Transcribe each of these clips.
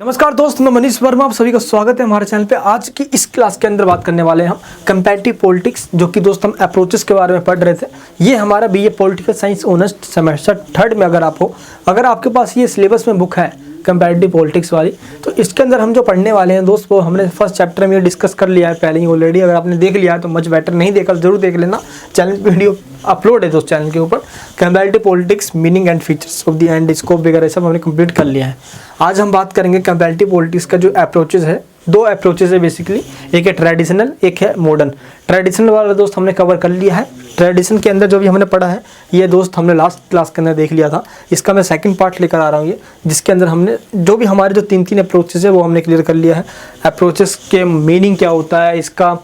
नमस्कार दोस्त, मैं मनीष वर्मा, आप सभी का स्वागत है हमारे चैनल पे। आज की इस क्लास के अंदर बात करने वाले हैं हम कंपैरेटिव पॉलिटिक्स, जो कि दोस्त हम अप्रोचेस के बारे में पढ़ रहे थे। ये हमारा BA political science honours semester 3 में अगर अगर आपके पास ये सिलेबस में बुक है कंपैरेटिव पॉलिटिक्स वाली, तो इसके अंदर हम जो पढ़ने वाले हैं दोस्त, वो हमने फर्स्ट चैप्टर में डिस्कस कर लिया है पहले ही ऑलरेडी। अगर आपने देख लिया है तो मच बेटर, नहीं देखा जरूर देख लेना, चैनल पे वीडियो अपलोड है दोस्त चैनल के ऊपर। Comparative politics, meaning and features of the end scope वगैरह सब हमने कंप्लीट कर लिया है। आज हम बात करेंगे कंपैरेटिव पॉलिटिक्स का जो अप्रोचेस है। दो अप्रोचेस है बेसिकली, एक है ट्रेडिशनल, एक है मॉडर्न। ट्रेडिशनल वाला दोस्त हमने कवर कर लिया है। ट्रेडिशन के अंदर जो भी हमने पढ़ा है ये दोस्त हमने लास्ट क्लास के अंदर देख लिया था। इसका मैं सेकंड पार्ट लेकर आ रहा हूँ ये, जिसके अंदर हमने जो भी हमारे जो तीन अप्रोचेस है वो हमने क्लियर कर लिया है। अप्रोचेस के मीनिंग क्या होता है, इसका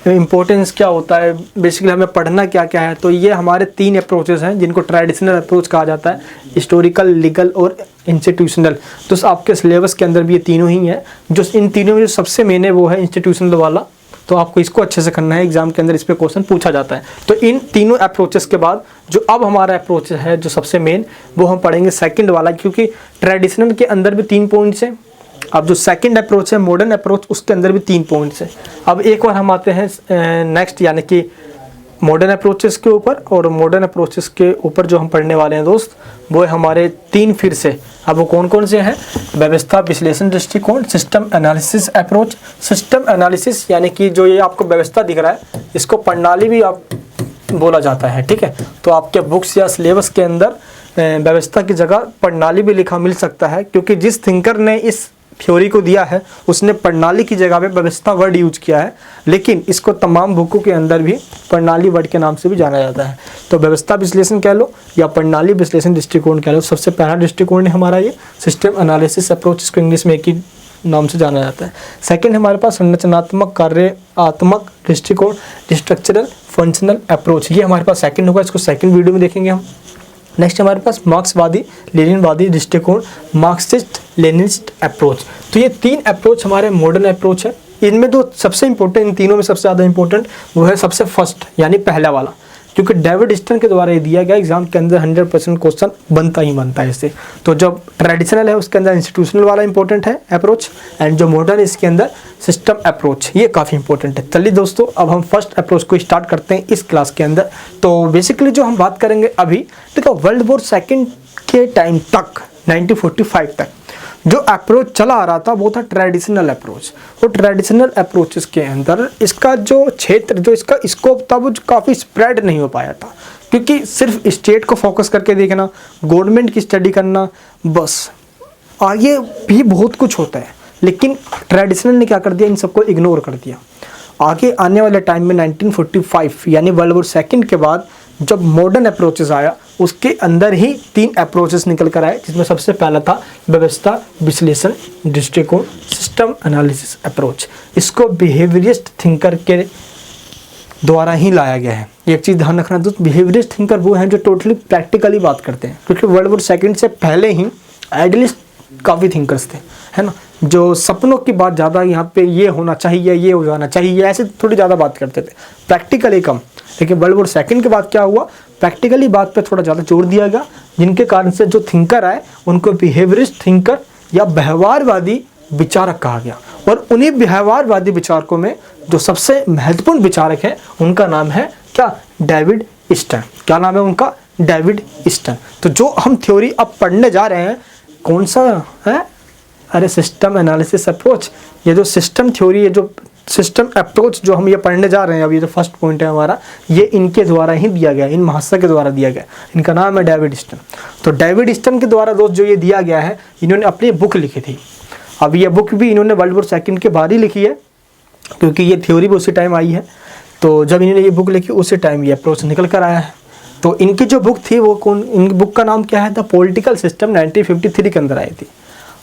इम्पोर्टेंस क्या होता है, बेसिकली हमें पढ़ना क्या क्या है। तो ये हमारे 3 अप्रोचेस हैं जिनको ट्रेडिशनल अप्रोच कहा जाता है, हिस्टोरिकल, लीगल और इंस्टीट्यूशनल। तो आपके सिलेबस के अंदर भी ये तीनों ही हैं। जो इन तीनों में जो सबसे मेन है वो है इंस्टीट्यूशनल वाला, तो आपको इसको अच्छे से करना है, एग्जाम के अंदर इस पर क्वेश्चन पूछा जाता है। तो इन तीनों अप्रोचेस के बाद जो अब हमारा अप्रोच है जो सबसे मेन, वो हम पढ़ेंगे सेकंड वाला, क्योंकि ट्रेडिशनल के अंदर भी 3 पॉइंट्स हैं। अब जो सेकंड अप्रोच है मॉडर्न अप्रोच, उसके अंदर भी 3 पॉइंट्स हैं। अब एक बार हम आते हैं नेक्स्ट, यानी कि मॉडर्न अप्रोचेस के ऊपर। और मॉडर्न अप्रोचेस के ऊपर जो हम पढ़ने वाले हैं दोस्त, वो है हमारे 3 फिर से। अब वो कौन कौन से हैं? व्यवस्था विश्लेषण दृष्टिकोण, system analysis approach. System analysis यानी कि जो ये आपको व्यवस्था दिख रहा है, इसको प्रणाली भी आप बोला जाता है, ठीक है। तो आपके बुक्स या सिलेबस के अंदर व्यवस्था की जगह प्रणाली भी लिखा मिल सकता है, क्योंकि जिस थिंकर ने इस थ्योरी को दिया है उसने प्रणाली की जगह पे व्यवस्था वर्ड यूज किया है, लेकिन इसको तमाम बुकों के अंदर भी प्रणाली वर्ड के नाम से भी जाना जाता है। तो व्यवस्था विश्लेषण कह लो या प्रणाली विश्लेषण दृष्टिकोण कह लो, सबसे पहला दृष्टिकोण है हमारा ये सिस्टम एनालिसिस अप्रोच, इसको इंग्लिश में एक ही नाम से जाना जाता है। सेकंड हमारे पास संरचनात्मक कार्यात्मक दृष्टिकोण, स्ट्रक्चरल फंक्शनल अप्रोच, ये हमारे पास सेकंड होगा, इसको सेकंड वीडियो में देखेंगे हम। नेक्स्ट हमारे पास मार्क्सवादी लेनिनवादी दृष्टिकोण, मार्क्सिस्ट लेनिनिस्ट अप्रोच। तो ये 3 अप्रोच हमारे मॉडर्न अप्रोच है। इनमें जो सबसे इंपॉर्टेंट, इन तीनों में सबसे ज़्यादा इंपॉर्टेंट वो है सबसे फर्स्ट, यानी पहला वाला, क्योंकि डेविड ईस्टन के द्वारा ये दिया गया। एग्जाम के अंदर 100% क्वेश्चन बनता ही बनता है इससे। तो जब ट्रेडिशनल है उसके अंदर इंस्टीट्यूशनल वाला इंपॉर्टेंट है अप्रोच, एंड जो मॉडर्न है इसके अंदर सिस्टम अप्रोच, ये काफ़ी इंपॉर्टेंट है। चलिए दोस्तों, अब हम फर्स्ट अप्रोच को स्टार्ट करते हैं इस क्लास के अंदर। तो बेसिकली जो हम बात करेंगे अभी, देखो वर्ल्ड वॉर सेकेंड के टाइम तक, 1945 तक जो अप्रोच चला आ रहा था वो था ट्रेडिशनल अप्रोच। और ट्रेडिशनल अप्रोचेस के अंदर इसका जो क्षेत्र, जो इसका स्कोप था, वो काफ़ी स्प्रेड नहीं हो पाया था, क्योंकि सिर्फ स्टेट को फोकस करके देखना, गवर्नमेंट की स्टडी करना, बस आगे भी बहुत कुछ होता है। लेकिन ट्रेडिशनल ने क्या कर दिया, इन सबको इग्नोर कर दिया। आगे आने वाले टाइम में 1945 यानी वर्ल्ड वॉर सेकेंड के बाद जब मॉडर्न अप्रोचेस आया, उसके अंदर ही 3 अप्रोचेस निकल कर आए, जिसमें सबसे पहला था व्यवस्था विश्लेषण दृष्टिकोण, सिस्टम एनालिसिस अप्रोच। इसको बिहेवियरिस्ट थिंकर के द्वारा ही लाया गया है। एक चीज़ ध्यान रखना दोस्त, बिहेवियरिस्ट थिंकर वो हैं जो टोटली प्रैक्टिकली बात करते हैं, क्योंकि वर्ल्ड वॉर सेकेंड से पहले ही आइडियलिस्ट काफ़ी थिंकर्स थे, है ना, जो सपनों की बात ज़्यादा, यहाँ पे ये होना चाहिए, ये हो जाना चाहिए, ऐसे थोड़ी ज़्यादा बात करते थे, प्रैक्टिकली कम। लेकिन वर्ल्ड वॉर सेकेंड के बाद क्या हुआ, प्रैक्टिकली बात पे थोड़ा ज़्यादा जोर दिया गया, जिनके कारण से जो थिंकर आए उनको बिहेवियरिस्ट थिंकर या व्यवहारवादी विचारक कहा गया। और उन्हीं व्यवहारवादी विचारकों में जो सबसे महत्वपूर्ण विचारक है उनका नाम है क्या, डेविड ईस्टन। क्या नाम है उनका, डेविड ईस्टन। तो जो हम थ्योरी अब पढ़ने जा रहे हैं, कौन सा है, अरे सिस्टम एनालिसिस अप्रोच। ये जो सिस्टम थ्योरी है, जो सिस्टम अप्रोच जो हम ये पढ़ने जा रहे हैं, अब ये जो फर्स्ट पॉइंट है हमारा, ये इनके द्वारा ही दिया गया, इन महाशय के द्वारा दिया गया। इनका नाम है डेविड ईस्टन। तो डेविड ईस्टन के द्वारा दोस्त जो ये दिया गया है, इन्होंने अपनी बुक लिखी थी। अब ये बुक भी इन्होंने वर्ल्ड वॉर सेकेंड के बाद ही लिखी है, क्योंकि ये थ्योरी भी उसी टाइम आई है। तो जब इन्होंने ये बुक लिखी उसी टाइम ये अप्रोच निकल कर आया है। तो इनकी जो बुक थी वो कौन, इनकी बुक का नाम क्या है, द पॉलिटिकल सिस्टम, 1953 के अंदर आई थी।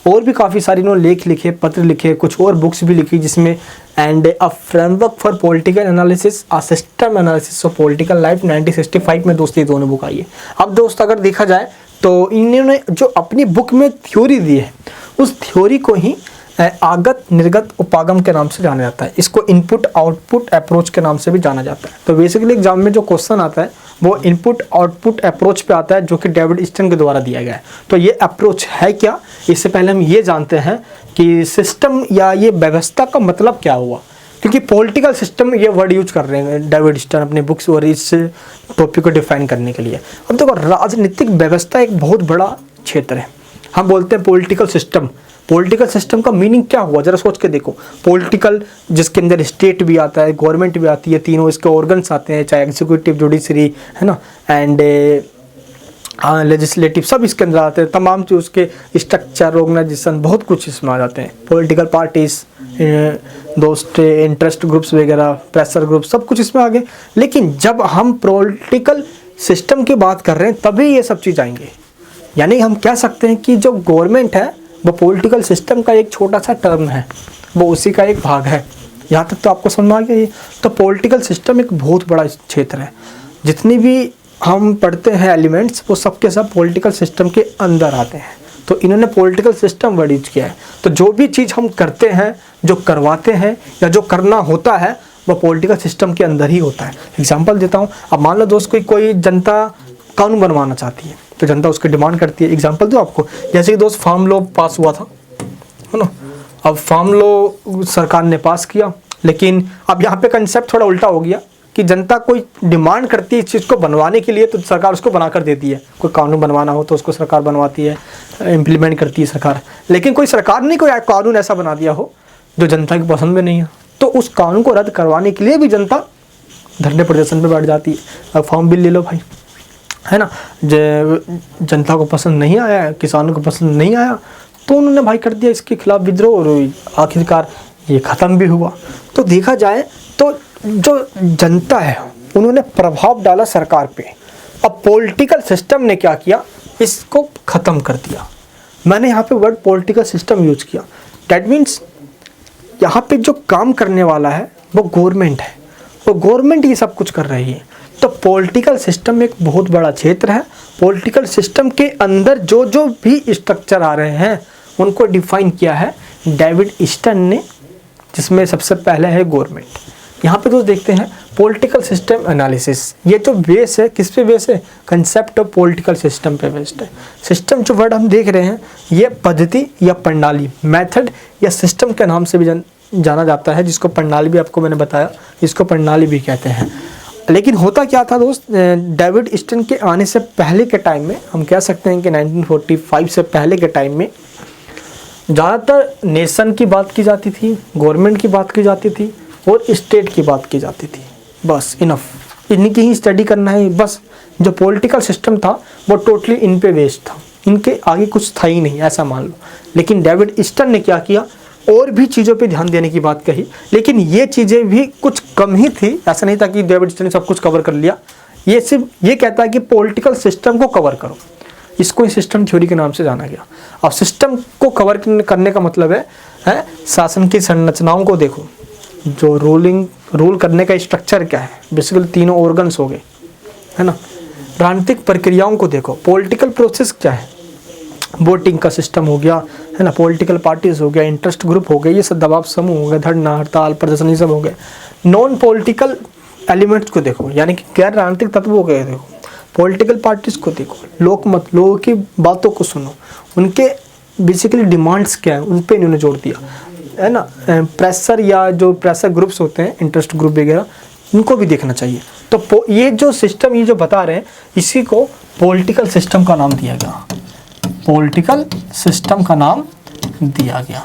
और भी काफ़ी सारी इन्होंने लेख लिखे, पत्र लिखे, कुछ और बुक्स भी लिखी, जिसमें and a framework for political analysis, a system analysis of political life, 1965 में दोस्त ये दोनों बुक आई है। अब दोस्त अगर देखा जाए तो इन्होंने जो अपनी बुक में थ्योरी दी है, उस थ्योरी को ही आगत निर्गत उपागम के नाम से जाना जाता है। इसको इनपुट आउटपुट अप्रोच के नाम से भी जाना जाता है। तो बेसिकली एग्जाम में जो क्वेश्चन आता है वो इनपुट आउटपुट अप्रोच पे आता है, जो कि डेविड ईस्टन के द्वारा दिया गया है। तो ये अप्रोच है क्या, इससे पहले हम ये जानते हैं कि सिस्टम या ये व्यवस्था का मतलब क्या हुआ, क्योंकि पॉलिटिकल सिस्टम ये वर्ड यूज कर रहे हैं डेविड ईस्टन अपने बुक्स और इस टॉपिक को डिफाइन करने के लिए। अब देखो, राजनीतिक व्यवस्था एक बहुत बड़ा क्षेत्र है। हम बोलते हैं पॉलिटिकल सिस्टम, पॉलिटिकल सिस्टम का मीनिंग क्या हुआ जरा सोच के देखो। पॉलिटिकल जिसके अंदर स्टेट भी आता है, गवर्नमेंट भी आती है, तीनों इसके ऑर्गन्स आते हैं, चाहे एग्जीक्यूटिव, जुडिशरी, है ना, एंड लेजिस्लेटिव, सब इसके अंदर आते हैं। तमाम जो उसके स्ट्रक्चर, ऑर्गेनाइजेशन, बहुत कुछ इसमें आ जाते हैं। पॉलिटिकल पार्टीज, दोस्त, इंटरेस्ट ग्रुप्स वगैरह, प्रेशर ग्रुप, सब कुछ इसमें आ गए। लेकिन जब हम पॉलिटिकल सिस्टम की बात कर रहे हैं तभी ये सब चीज़ आएंगे। यानी हम कह सकते हैं कि जो गवर्नमेंट है वो पॉलिटिकल सिस्टम का एक छोटा सा टर्म है, वो उसी का एक भाग है। यहाँ तक तो आपको समझ में आ गया। ये तो पॉलिटिकल सिस्टम एक बहुत बड़ा क्षेत्र है। जितनी भी हम पढ़ते हैं एलिमेंट्स, वो सब के सब पॉलिटिकल सिस्टम के अंदर आते हैं। तो इन्होंने पॉलिटिकल सिस्टम वर्ड यूज किया है। तो जो भी चीज़ हम करते हैं, जो करवाते हैं या जो करना होता है, वो पॉलिटिकल सिस्टम के अंदर ही होता है। एग्जाम्पल देता हूँ। अब मान लो दोस्त कोई जनता कानून बनवाना चाहती है, तो जनता उसकी डिमांड करती है। एग्जाम्पल दो आपको, जैसे कि दोस्त फार्म लॉ पास हुआ था, है ना। अब फार्म लॉ सरकार ने पास किया, लेकिन अब यहाँ पे कंसेप्ट थोड़ा उल्टा हो गया कि जनता कोई डिमांड करती है इस चीज़ को बनवाने के लिए, तो सरकार उसको बना कर देती है। कोई कानून बनवाना हो तो उसको सरकार बनवाती है, इम्प्लीमेंट करती है सरकार। लेकिन कोई सरकार ने कोई कानून ऐसा बना दिया हो जो जनता की पसंद में नहीं है, तो उस कानून को रद्द करवाने के लिए भी जनता धरने प्रदर्शन पर बैठ जाती है। अब फार्म बिल ले लो भाई, है ना, जनता को पसंद नहीं आया, किसानों को पसंद नहीं आया, तो उन्होंने भाई कर दिया इसके खिलाफ विद्रोह, और आखिरकार ये ख़त्म भी हुआ। तो देखा जाए तो जो जनता है उन्होंने प्रभाव डाला सरकार पे। अब पॉलिटिकल सिस्टम ने क्या किया, इसको ख़त्म कर दिया। मैंने यहाँ पे वर्ड पॉलिटिकल सिस्टम यूज किया। डैट मीन्स यहाँ पे जो काम करने वाला है वो गवर्नमेंट है, वो गवर्नमेंट ये सब कुछ कर रही है। तो पॉलिटिकल सिस्टम एक बहुत बड़ा क्षेत्र है। पॉलिटिकल सिस्टम के अंदर जो जो भी स्ट्रक्चर आ रहे हैं उनको डिफाइन किया है डेविड ईस्टन ने, जिसमें सबसे पहले है गवर्नमेंट। यहाँ पे तो देखते हैं पॉलिटिकल सिस्टम एनालिसिस। ये जो बेस है, किस पे बेस है, कंसेप्ट ऑफ पॉलिटिकल सिस्टम पे बेस्ड है। सिस्टम जो वर्ड हम देख रहे हैं, ये पद्धति या प्रणाली, मेथड या सिस्टम के नाम से भी जाना जाता है, जिसको प्रणाली भी आपको मैंने बताया, इसको प्रणाली भी कहते हैं। लेकिन होता क्या था दोस्त, डेविड ईस्टन के आने से पहले के टाइम में, हम कह सकते हैं कि 1945 से पहले के टाइम में ज़्यादातर नेशन की बात की जाती थी, गवर्नमेंट की बात की जाती थी और स्टेट की बात की जाती थी। बस इनफ, इनकी ही स्टडी करना है। बस जो पॉलिटिकल सिस्टम था वो टोटली इन पे बेस्ड था, इनके आगे कुछ था ही नहीं, ऐसा मान लो। लेकिन डेविड ईस्टन ने क्या किया, और भी चीज़ों पे ध्यान देने की बात कही, लेकिन ये चीज़ें भी कुछ कम ही थी। ऐसा नहीं था कि डेविड ईस्टन ने सब कुछ कवर कर लिया। ये सिर्फ ये कहता है कि पॉलिटिकल सिस्टम को कवर करो, इसको सिस्टम थ्योरी के नाम से जाना गया। अब सिस्टम को कवर करने का मतलब है शासन की संरचनाओं को देखो, जो रूल करने का स्ट्रक्चर क्या है, बेसिकली तीनों ऑर्गन्स हो गए, है ना। राजनीतिक प्रक्रियाओं को देखो, पॉलिटिकल प्रोसेस क्या है, वोटिंग का सिस्टम हो गया, है ना, पॉलिटिकल पार्टीज हो गया, इंटरेस्ट ग्रुप हो गए, ये सब दबाव समूह हो गए, धरना, हड़ताल, प्रदर्शन, ये सब हो गए। नॉन पॉलिटिकल एलिमेंट्स को देखो, यानी कि गैर राजनीतिक तत्वों को देखो, पॉलिटिकल पार्टीज को देखो, लोगों की बातों को सुनो, उनके बेसिकली डिमांड्स क्या है उन पे इन्होंने जोड़ दिया, है ना। प्रेशर या जो प्रेशर ग्रुप्स होते हैं, इंटरेस्ट ग्रुप वगैरह, इनको भी देखना चाहिए। तो ये जो सिस्टम, ये जो बता रहे हैं, इसी को पॉलिटिकल सिस्टम का नाम दिया गया। पॉलिटिकल सिस्टम का नाम दिया गया।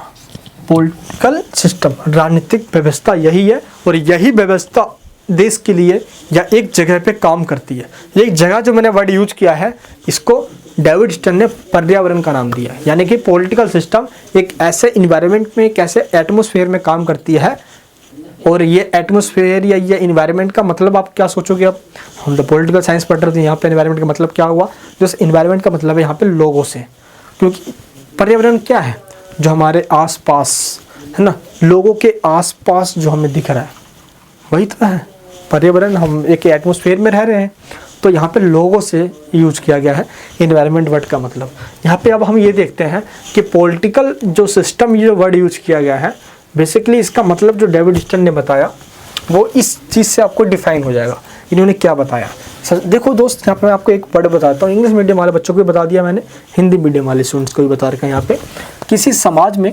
पॉलिटिकल सिस्टम, राजनीतिक व्यवस्था यही है, और यही व्यवस्था देश के लिए या एक जगह पे काम करती है। एक जगह जो मैंने वर्ड यूज किया है, इसको डेविड ईस्टन ने पर्यावरण का नाम दिया है। यानी कि पॉलिटिकल सिस्टम एक ऐसे इन्वायरमेंट में, एक ऐसे एटमॉस्फेयर में काम करती है। और ये एटमॉस्फेयर या ये इन्वायरमेंट का मतलब आप क्या सोचोगे, अब हम तो पॉलिटिकल साइंस पढ़ रहे थे, यहाँ पे इन्वायरमेंट का मतलब क्या हुआ, जो इन्वायरमेंट का मतलब है यहाँ पे लोगों से। क्योंकि पर्यावरण क्या है, जो हमारे आसपास है ना, लोगों के आसपास जो हमें दिख रहा है वही तो है पर्यावरण। हम एक एटमॉस्फेयर में रह रहे हैं, तो यहाँ पे लोगों से यूज किया गया है इन्वायरमेंट वर्ड का मतलब। यहाँ पे अब हम ये देखते हैं कि पॉलिटिकल जो सिस्टम, ये वर्ड यूज किया गया है, बेसिकली इसका मतलब जो डेविड ईस्टन ने बताया वो इस चीज़ से आपको डिफाइन हो जाएगा। इन्होंने क्या बताया, देखो दोस्त, यहाँ पे मैं आपको एक वर्ड बताता हूँ। इंग्लिश मीडियम वाले बच्चों को भी बता दिया मैंने, हिंदी मीडियम वाले स्टूडेंट्स को भी बता रखा है। यहाँ पे किसी समाज में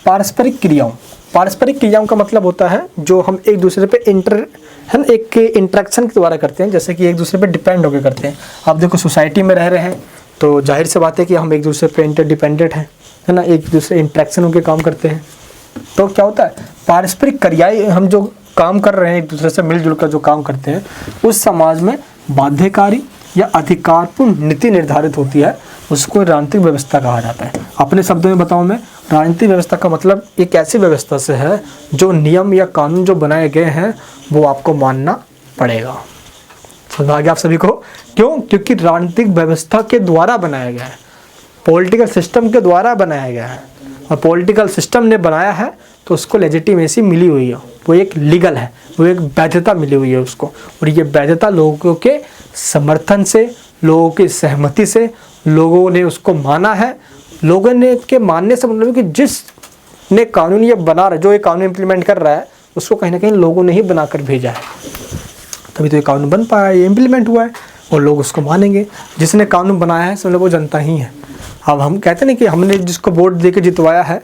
पारस्परिक क्रियाओं का मतलब होता है जो हम एक दूसरे पे एक इंटरेक्शन के द्वारा करते हैं, जैसे कि एक दूसरे पे डिपेंड होकर करते हैं। आप देखो सोसाइटी में रह रहे हैं तो जाहिर सी बात है कि हम एक दूसरे पे इंटरडिपेंडेंट हैं, है ना, एक दूसरे इंटरेक्शन होकर काम करते हैं। तो क्या होता है, पारस्परिक क्रियाएं, हम जो काम कर रहे हैं एक दूसरे से मिलजुल कर जो काम करते हैं, उस समाज में बाध्यकारी या अधिकारपूर्ण नीति निर्धारित होती है, उसको राजनीतिक व्यवस्था कहा जाता है। अपने शब्दों में बताऊं मैं, राजनीतिक व्यवस्था का मतलब एक ऐसी व्यवस्था से है जो नियम या कानून जो बनाए गए हैं वो आपको मानना पड़ेगा। समझ आ गया आप सभी को? क्यों? क्योंकि राजनीतिक व्यवस्था के द्वारा बनाया गया है, पॉलिटिकल सिस्टम के द्वारा बनाया गया है, और पॉलिटिकल सिस्टम ने बनाया है तो उसको लेजिटिमेसी मिली हुई है, वो एक लीगल है, वो एक वैधता मिली हुई है उसको। और ये वैधता लोगों के समर्थन से, लोगों की सहमति से, लोगों ने उसको माना है। लोगों ने के मानने से मतलब कि जिसने कानून ये बना रहा, जो ये कानून इम्प्लीमेंट कर रहा है, उसको कहीं ना कहीं लोगों ने ही बनाकर भेजा है, तभी तो ये कानून बन पाया, ये इम्प्लीमेंट हुआ है और लोग उसको मानेंगे। जिसने कानून बनाया है समझ लो वो जनता ही है। अब हम कहते हैं कि हमने जिसको वोट दे के जितवाया है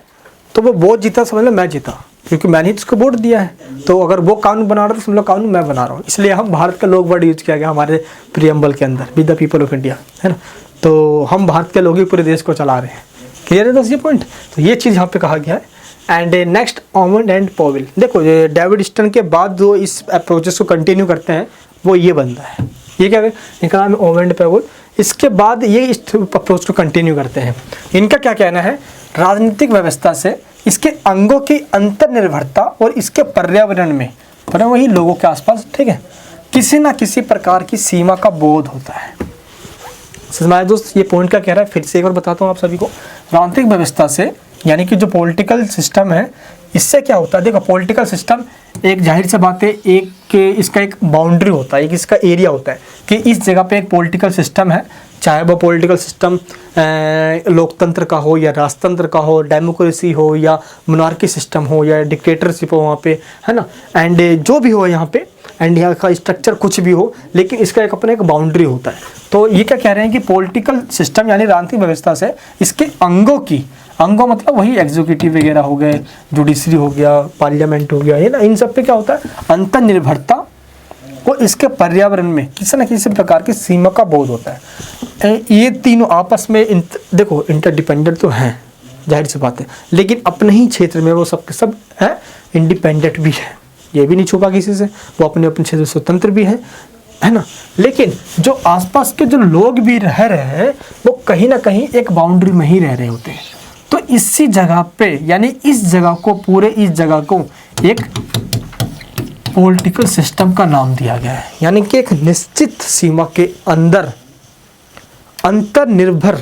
तो वो वोट जीता, समझ लो मैं जीता, क्योंकि मैंने ही उसको वोट दिया है। तो अगर वो कानून बना रहा है तो समझ लो कानून मैं बना रहा हूँ। इसलिए हम भारत का लोग वर्ड यूज किया गया हमारे प्रीएम्बल के अंदर, with the people of India, है ना। तो हम भारत के लोग ही पूरे देश को चला रहे हैं। क्लियर है दोस्त ये पॉइंट? तो ये चीज़ यहाँ पे कहा गया है। And next, Omand and Powell. देखो ये डेविड स्टर्न के बाद जो इस अप्रोचेस को कंटिन्यू करते हैं वो ये बनता है, ये क्या है, इनका नाम है ऑमंड पॉवेल। इसके बाद ये इस अप्रोच को कंटिन्यू करते हैं। इनका क्या कहना है, राजनीतिक व्यवस्था से इसके अंगों की अंतर्निर्भरता और इसके पर्यावरण में, पर वही लोगों के आसपास, ठीक है, किसी ना किसी प्रकार की सीमा का बोध होता है। हमारे दोस्त ये पॉइंट क्या कह रहा है, फिर से एक बार बताता हूँ आप सभी को। राजनीतिक व्यवस्था से यानी कि जो पॉलिटिकल सिस्टम है, इससे क्या होता है, देखो पॉलिटिकल सिस्टम एक जाहिर सी बात है, एक इसका एक बाउंड्री होता है, एक इसका एरिया होता है कि इस जगह पे एक पॉलिटिकल सिस्टम है, चाहे वो पॉलिटिकल सिस्टम लोकतंत्र का हो या राजतंत्र का हो, डेमोक्रेसी हो या मोनार्की सिस्टम हो या डिक्टेटरशिप हो वहाँ पे, है ना, एंड जो भी हो यहाँ पे, एंड यहाँ का स्ट्रक्चर कुछ भी हो, लेकिन इसका एक अपना एक बाउंड्री होता है। तो ये क्या कह रहे हैं कि पॉलिटिकल सिस्टम यानी राजनीतिक व्यवस्था से इसके अंगों मतलब वही एग्जीक्यूटिव वगैरह हो गए, जुडिशरी हो गया, पार्लियामेंट हो गया, है ना, इन सब पे क्या होता है, अंतर्निर्भरता और इसके पर्यावरण में किसी न किसी प्रकार की सीमा का बोध होता है। ये तीनों आपस में देखो इंटरडिपेंडेंट तो हैं, जाहिर सी बात है, लेकिन अपने ही क्षेत्र में वो सब के सब है, इंडिपेंडेंट भी है, ये भी नहीं छुपा किसी से, वो अपने अपने क्षेत्र स्वतंत्र भी है ना। लेकिन जो आसपास के जो लोग भी रह रहे हैं वो कहीं ना कहीं एक बाउंड्री में ही रह रहे होते हैं। तो इसी जगह पे यानी इस जगह को, पूरे इस जगह को एक पॉलिटिकल सिस्टम का नाम दिया गया है, यानी कि एक निश्चित सीमा के अंदर अंतर्निर्भर,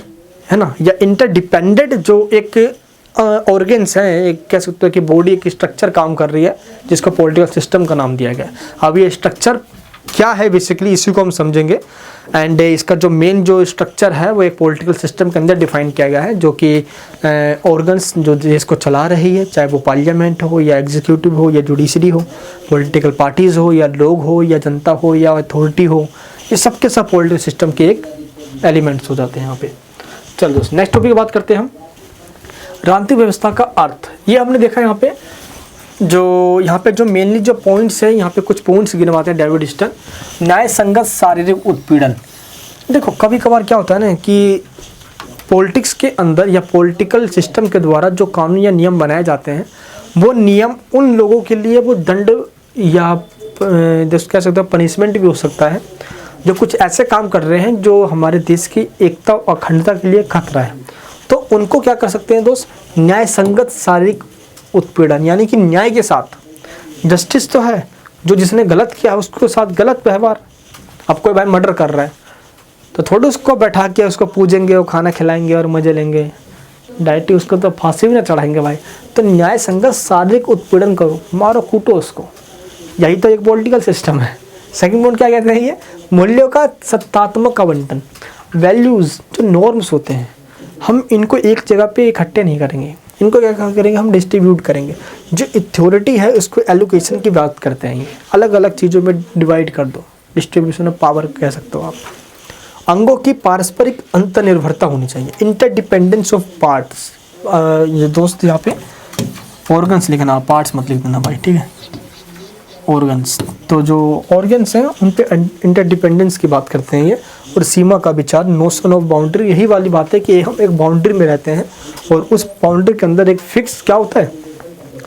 है ना, या इंटरडिपेंडेंट जो एक ऑर्गेन्स है, एक कह सकते हो कि बॉडी, एक स्ट्रक्चर काम कर रही है, जिसको पॉलिटिकल सिस्टम का नाम दिया गया है। अब ये स्ट्रक्चर क्या है बेसिकली, इसी को हम समझेंगे। एंड इसका जो मेन जो स्ट्रक्चर है वो एक पॉलिटिकल सिस्टम के अंदर डिफाइन किया गया है, जो कि ऑर्गन्स जो देश को चला रही है, चाहे वो पार्लियामेंट हो या एग्जीक्यूटिव हो या जुडिशरी हो, पॉलिटिकल पार्टीज़ हो या लोग हो या जनता हो या अथॉरिटी हो, ये सब के सब पॉलिटिकल सिस्टम के एक एलिमेंट्स हो जाते हैं यहाँ पे। चलो दोस्त नेक्स्ट टॉपिक की बात करते हैं हम, राजनीतिक व्यवस्था का अर्थ। ये हमने देखा यहाँ पे जो मेनली जो पॉइंट्स है, यहाँ पे कुछ पॉइंट्स गिनवाते हैं डेविड स्टर्न। न्याय संगत शारीरिक उत्पीड़न। देखो कभी कभार क्या होता है ना कि पॉलिटिक्स के अंदर या पॉलिटिकल सिस्टम के द्वारा जो कानून या नियम बनाए जाते हैं, वो नियम उन लोगों के लिए वो दंड या जैसे कह सकते हैं पनिशमेंट भी हो सकता है, जो कुछ ऐसे काम कर रहे हैं जो हमारे देश की एकता और अखंडता के लिए खतरा है। तो उनको क्या कर सकते हैं दोस्त, न्याय संगत शारीरिक उत्पीड़न, यानी कि न्याय के साथ, जस्टिस तो है, जो जिसने गलत किया उसके साथ गलत व्यवहार। अब कोई भाई मर्डर कर रहा है तो थोड़ी उसको बैठा के उसको पूजेंगे और खाना खिलाएंगे और मजे लेंगे, डायरेक्टली उसको तो फांसी भी ना चढ़ाएंगे भाई। तो न्याय संगत शारीरिक उत्पीड़न करो, मारो कूटो उसको, यही तो एक पॉलिटिकल सिस्टम है। सेकंड पॉइंट क्या कहते हैं, ये मूल्यों का सत्तात्मक आवंटन। वैल्यूज़ जो नॉर्म्स होते हैं, हम इनको एक जगह पे इकट्ठे नहीं करेंगे, इनको क्या करेंगे, हम डिस्ट्रीब्यूट करेंगे। जो अथॉरिटी है उसको एलोकेशन की बात करते हैं, अलग अलग चीज़ों में डिवाइड कर दो, डिस्ट्रीब्यूशन ऑफ पावर कह सकते हो आप। अंगों की पारस्परिक अंतर्निर्भरता होनी चाहिए, इंटरडिपेंडेंस ऑफ पार्ट्स। ये दोस्त यहाँ पे ऑर्गन्स लिखना, पार्ट्स मत लिख देना भाई, ठीक है। ऑर्गन्स, तो जो ऑर्गन्स हैं उन पे इंटरडिपेंडेंस की बात करते हैं ये, और सीमा का विचार, नोशन ऑफ बाउंड्री, यही वाली बात है कि हम एक बाउंड्री में रहते हैं और उस बाउंड्री के अंदर एक फिक्स क्या होता है,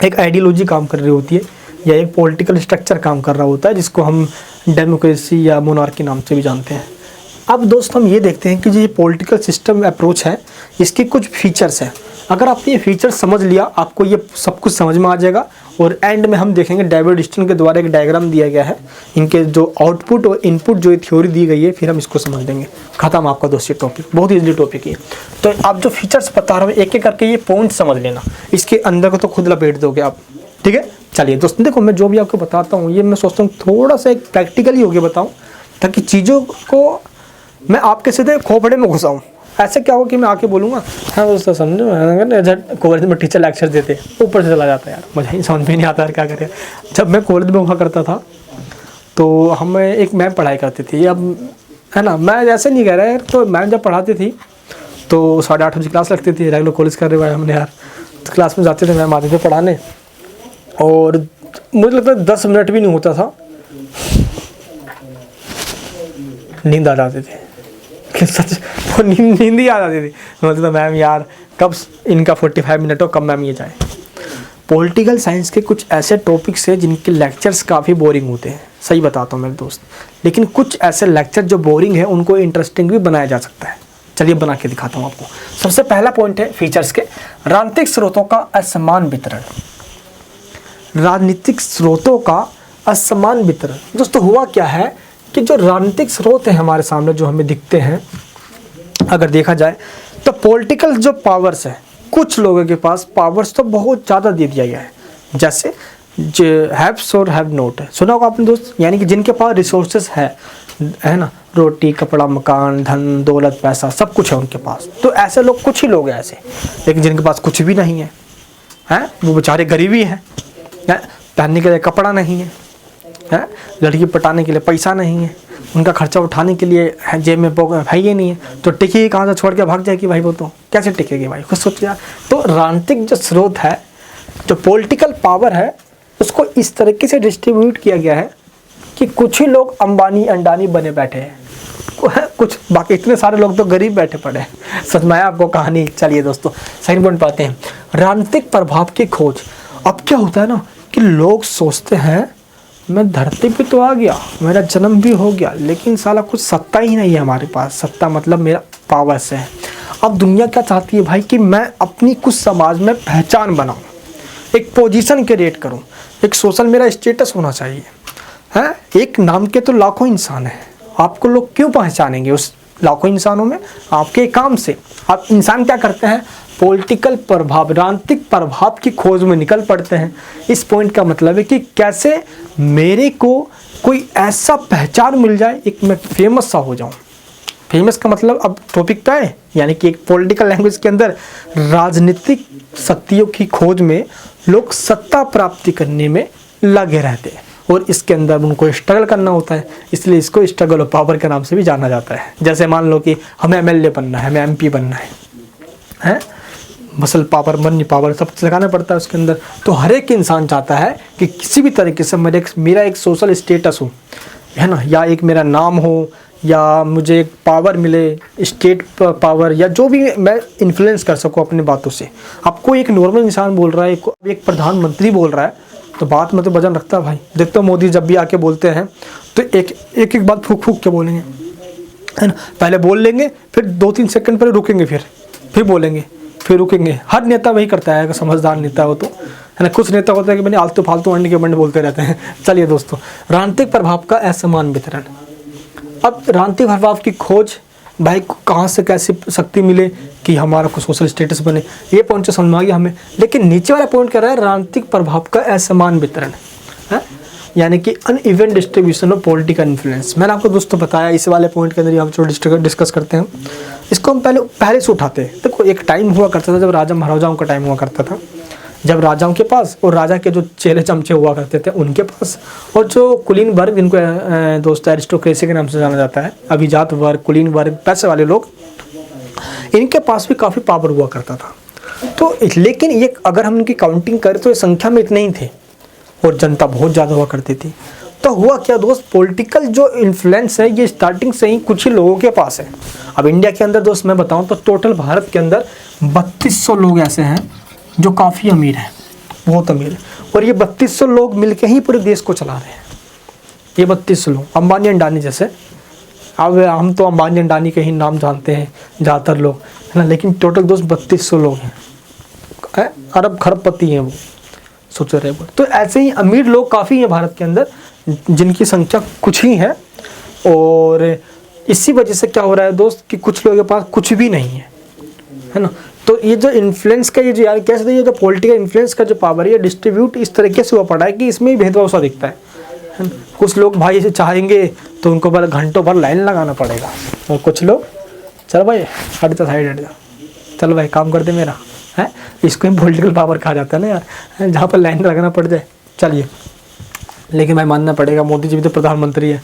एक आइडियोलॉजी काम कर रही होती है या एक पॉलिटिकल स्ट्रक्चर काम कर रहा होता है, जिसको हम डेमोक्रेसी या मोनार्की नाम से भी जानते हैं। अब दोस्त हम ये देखते हैं कि जो ये पॉलिटिकल सिस्टम अप्रोच है, इसके कुछ फीचर्स हैं। अगर आपने ये फीचर्स समझ लिया, आपको ये सब कुछ समझ में आ जाएगा। और एंड में हम देखेंगे डेविड स्टर्न के द्वारा एक डायग्राम दिया गया है, इनके जो आउटपुट और इनपुट जो थ्योरी दी गई है, फिर हम इसको समझ लेंगे। खत्म आपका दोस्त ये टॉपिक, बहुत ईजिली टॉपिक है। तो आप जो फीचर्स बता रहा हूँ एक एक करके ये पॉइंट समझ लेना, इसके अंदर को तो खुद लपेट दोगे आप, ठीक है। चलिए दोस्तों देखो, मैं जो भी आपको बताता हूँ ये मैं सोचता हूँ थोड़ा सा एक प्रैक्टिकली होके बताऊँ, ताकि चीज़ों को मैं आपके सीधे खोपड़े में घुसाऊँ। ऐसे क्या हो कि मैं आके बोलूँगा हाँ दोस्तों समझो, कॉलेज में टीचर लेक्चर देते ऊपर से चला जाता है यार, मुझे ही समझ में नहीं आता यार क्या करें। जब मैं कॉलेज में हुआ करता था तो हमें एक मैम पढ़ाई करती थी, अब है ना, मैं ऐसे नहीं कह रहा यार, तो मैम जब पढ़ाती थी तो 8:30 बजे क्लास लगती थी, रेगुलर कॉलेज कर रहे भाई हमने यार, तो क्लास में जाते थे, मैम आते थे पढ़ाने, और मुझे लगता है 10 मिनट भी नहीं होता था नींद आ जाती थी। सच, वो नींद ही आ जाती थी। मतलब मैम यार कब इनका 45 मिनट हो, कब मैम ये जाए। पॉलिटिकल साइंस के कुछ ऐसे टॉपिक्स हैं जिनके लेक्चर्स काफ़ी बोरिंग होते हैं, सही बताता हूँ मेरे दोस्त, लेकिन कुछ ऐसे लेक्चर जो बोरिंग है उनको इंटरेस्टिंग भी बनाया जा सकता है। चलिए बना के दिखाता हूँ आपको। सबसे पहला पॉइंट है फीचर्स के, राजनीतिक स्रोतों का असमान वितरण। राजनीतिक स्रोतों का असमान वितरण। दोस्तों हुआ क्या है कि जो राजनीतिक स्रोत हैं हमारे सामने जो हमें दिखते हैं, अगर देखा जाए तो पॉलिटिकल जो पावर्स है, कुछ लोगों के पास पावर्स तो बहुत ज़्यादा दे दिया गया है, जैसे जो हैव्स और हैव नॉट है, सुना होगा आपने दोस्त, यानी कि जिनके पास रिसोर्सेज है ना, रोटी कपड़ा मकान धन दौलत पैसा सब कुछ है उनके पास। तो ऐसे लोग कुछ ही लोग हैं ऐसे, लेकिन जिनके पास कुछ भी नहीं है, हैं वो बेचारे गरीबी है, पहनने के लिए कपड़ा नहीं है, है लड़की पटाने के लिए पैसा नहीं है, उनका खर्चा उठाने के लिए जेब में है ये नहीं है, तो टिकेगी कहाँ से, छोड़ के भाग जाएगी भाई, वो तो कैसे टिकेगी भाई, खुद सोच यार। तो राजनीतिक जो स्रोत है, जो पॉलिटिकल पावर है, उसको इस तरीके से डिस्ट्रीब्यूट किया गया है कि कुछ ही लोग अंबानी अंडानी बने बैठे हैं, कुछ बाकी इतने सारे लोग तो गरीब बैठे पड़े हैं। सच में आपको कहानी। चलिए दोस्तों सेकंड पॉइंट पाते हैं, राजनीतिक प्रभाव की खोज। अब क्या होता है ना कि लोग सोचते हैं मैं धरती पे तो आ गया, मेरा जन्म भी हो गया, लेकिन साला कुछ सत्ता ही नहीं है हमारे पास। सत्ता मतलब मेरा पावर से है। अब दुनिया क्या चाहती है भाई कि मैं अपनी कुछ समाज में पहचान बनाऊं, एक पोजीशन क्रिएट करूं, एक सोशल मेरा स्टेटस होना चाहिए, है। एक नाम के तो लाखों इंसान हैं, आपको लोग क्यों पहचानेंगे उस लाखों इंसानों में? आपके काम से। आप इंसान क्या करते हैं, पॉलिटिकल प्रभाव, राजनीतिक प्रभाव की खोज में निकल पड़ते हैं। इस पॉइंट का मतलब है कि कैसे मेरे को कोई ऐसा पहचान मिल जाए, एक मैं फेमस सा हो जाऊं। फेमस का मतलब अब टॉपिक क्या है, यानी कि एक पॉलिटिकल लैंग्वेज के अंदर राजनीतिक शक्तियों की खोज में लोग सत्ता प्राप्ति करने में लगे रहते हैं, और इसके अंदर उनको स्ट्रगल करना होता है, इसलिए इसको स्ट्रगल ऑफ पावर के नाम से भी जाना जाता है। जैसे मान लो कि हमें एमएलए बनना है, हमें एमपी बनना है, मसल पावर मनी पावर सब लगाना पड़ता है उसके अंदर। तो हर एक इंसान चाहता है कि किसी भी तरीके से मेरा एक सोशल स्टेटस हो, है ना, या एक मेरा नाम हो, या मुझे एक पावर मिले, स्टेट पावर, या जो भी मैं इन्फ्लुएंस कर सकूँ अपनी बातों से। आपको एक नॉर्मल इंसान बोल रहा है, एक प्रधानमंत्री बोल रहा है, तो बात में तो वजन रखता है भाई। देखते हो मोदी जब भी आके बोलते हैं तो एक बात फूक के बोलेंगे, है ना, पहले बोल लेंगे, फिर 2-3 सेकंड पर रुकेंगे, फिर बोलेंगे, फिर रुकेंगे। हर नेता वही करता है, अगर समझदार नेता हो तो, है ना। कुछ नेता होता है कि मैंने आलतू फालतू अंडे के बंडे बोलते रहते हैं। चलिए दोस्तों, राजनीतिक प्रभाव का असमान वितरण। अब राजनीतिक प्रभाव की खोज भाई कहाँ से कैसी शक्ति मिले कि हमारा कुछ सोशल स्टेटस बने, ये पॉइंट तो समझ में आ गया हमें। लेकिन नीचे वाला पॉइंट कह रहा है राजनीतिक प्रभाव का असमान वितरण, है, यानी कि uneven distribution of political influence. मैंने आपको दोस्तों बताया इस वाले पॉइंट के अंदर हम जो डिस्कस करते हैं, इसको हम पहले से उठाते हैं। देखो एक टाइम हुआ करता था जब राजा महाराजाओं का टाइम हुआ करता था, जब राजाओं के पास और राजा के जो चेले चमचे हुआ करते थे उनके पास, और जो कुलीन वर्ग जिनको दोस्त एरिस्टोक्रेसी के नाम से जाना जाता है, अभिजात वर्ग, कुलीन वर्ग, पैसे वाले लोग, इनके पास भी काफ़ी पावर हुआ करता था। तो लेकिन ये अगर हम इनकी काउंटिंग करें तो ये संख्या में इतने ही थे और जनता बहुत ज़्यादा हुआ करती थी। तो हुआ क्या दोस्त, पॉलिटिकल जो इन्फ्लुएंस है ये स्टार्टिंग से ही कुछ ही लोगों के पास है। अब इंडिया के अंदर दोस्त मैं बताऊं तो टोटल भारत के अंदर 3200 लोग ऐसे हैं जो काफ़ी अमीर हैं, बहुत अमीर है, और ये 3200 लोग मिलके ही पूरे देश को चला रहे हैं। ये 3200 लोग, अंबानी अंडानी जैसे, अब हम तो अंबानी अंडानी के ही नाम जानते हैं ज़्यादातर लोग, है ना, लेकिन टोटल दोस्त 3200 लोग हैं, अरब खरबपति हैं वो, सोच रहे वो। तो ऐसे ही अमीर लोग काफ़ी हैं भारत के अंदर, जिनकी संख्या कुछ ही है। और इसी वजह से क्या हो रहा है दोस्त कि कुछ लोगों के पास कुछ भी नहीं है ना। तो ये जो इन्फ्लुएंस का ये जो यार कैसे ये जो पॉलिटिकल इन्फ्लुएंस का जो पावर है डिस्ट्रीब्यूट इस तरीके से हुआ पड़ा है कि इसमें ही भेदभाव सा दिखता है ना। कुछ लोग भाई इसे चाहेंगे तो उनको बड़ा घंटों भर लाइन लगाना पड़ेगा, और कुछ लोग चल भाई हट जा, साइड हट जा, चल भाई काम कर दे मेरा, है, इसको ही पॉलिटिकल पावर कहा जाता है ना यार, जहाँ पर लाइन लगाना पड़ जाए चलिए। लेकिन भाई मानना पड़ेगा मोदी जी भी तो प्रधानमंत्री है,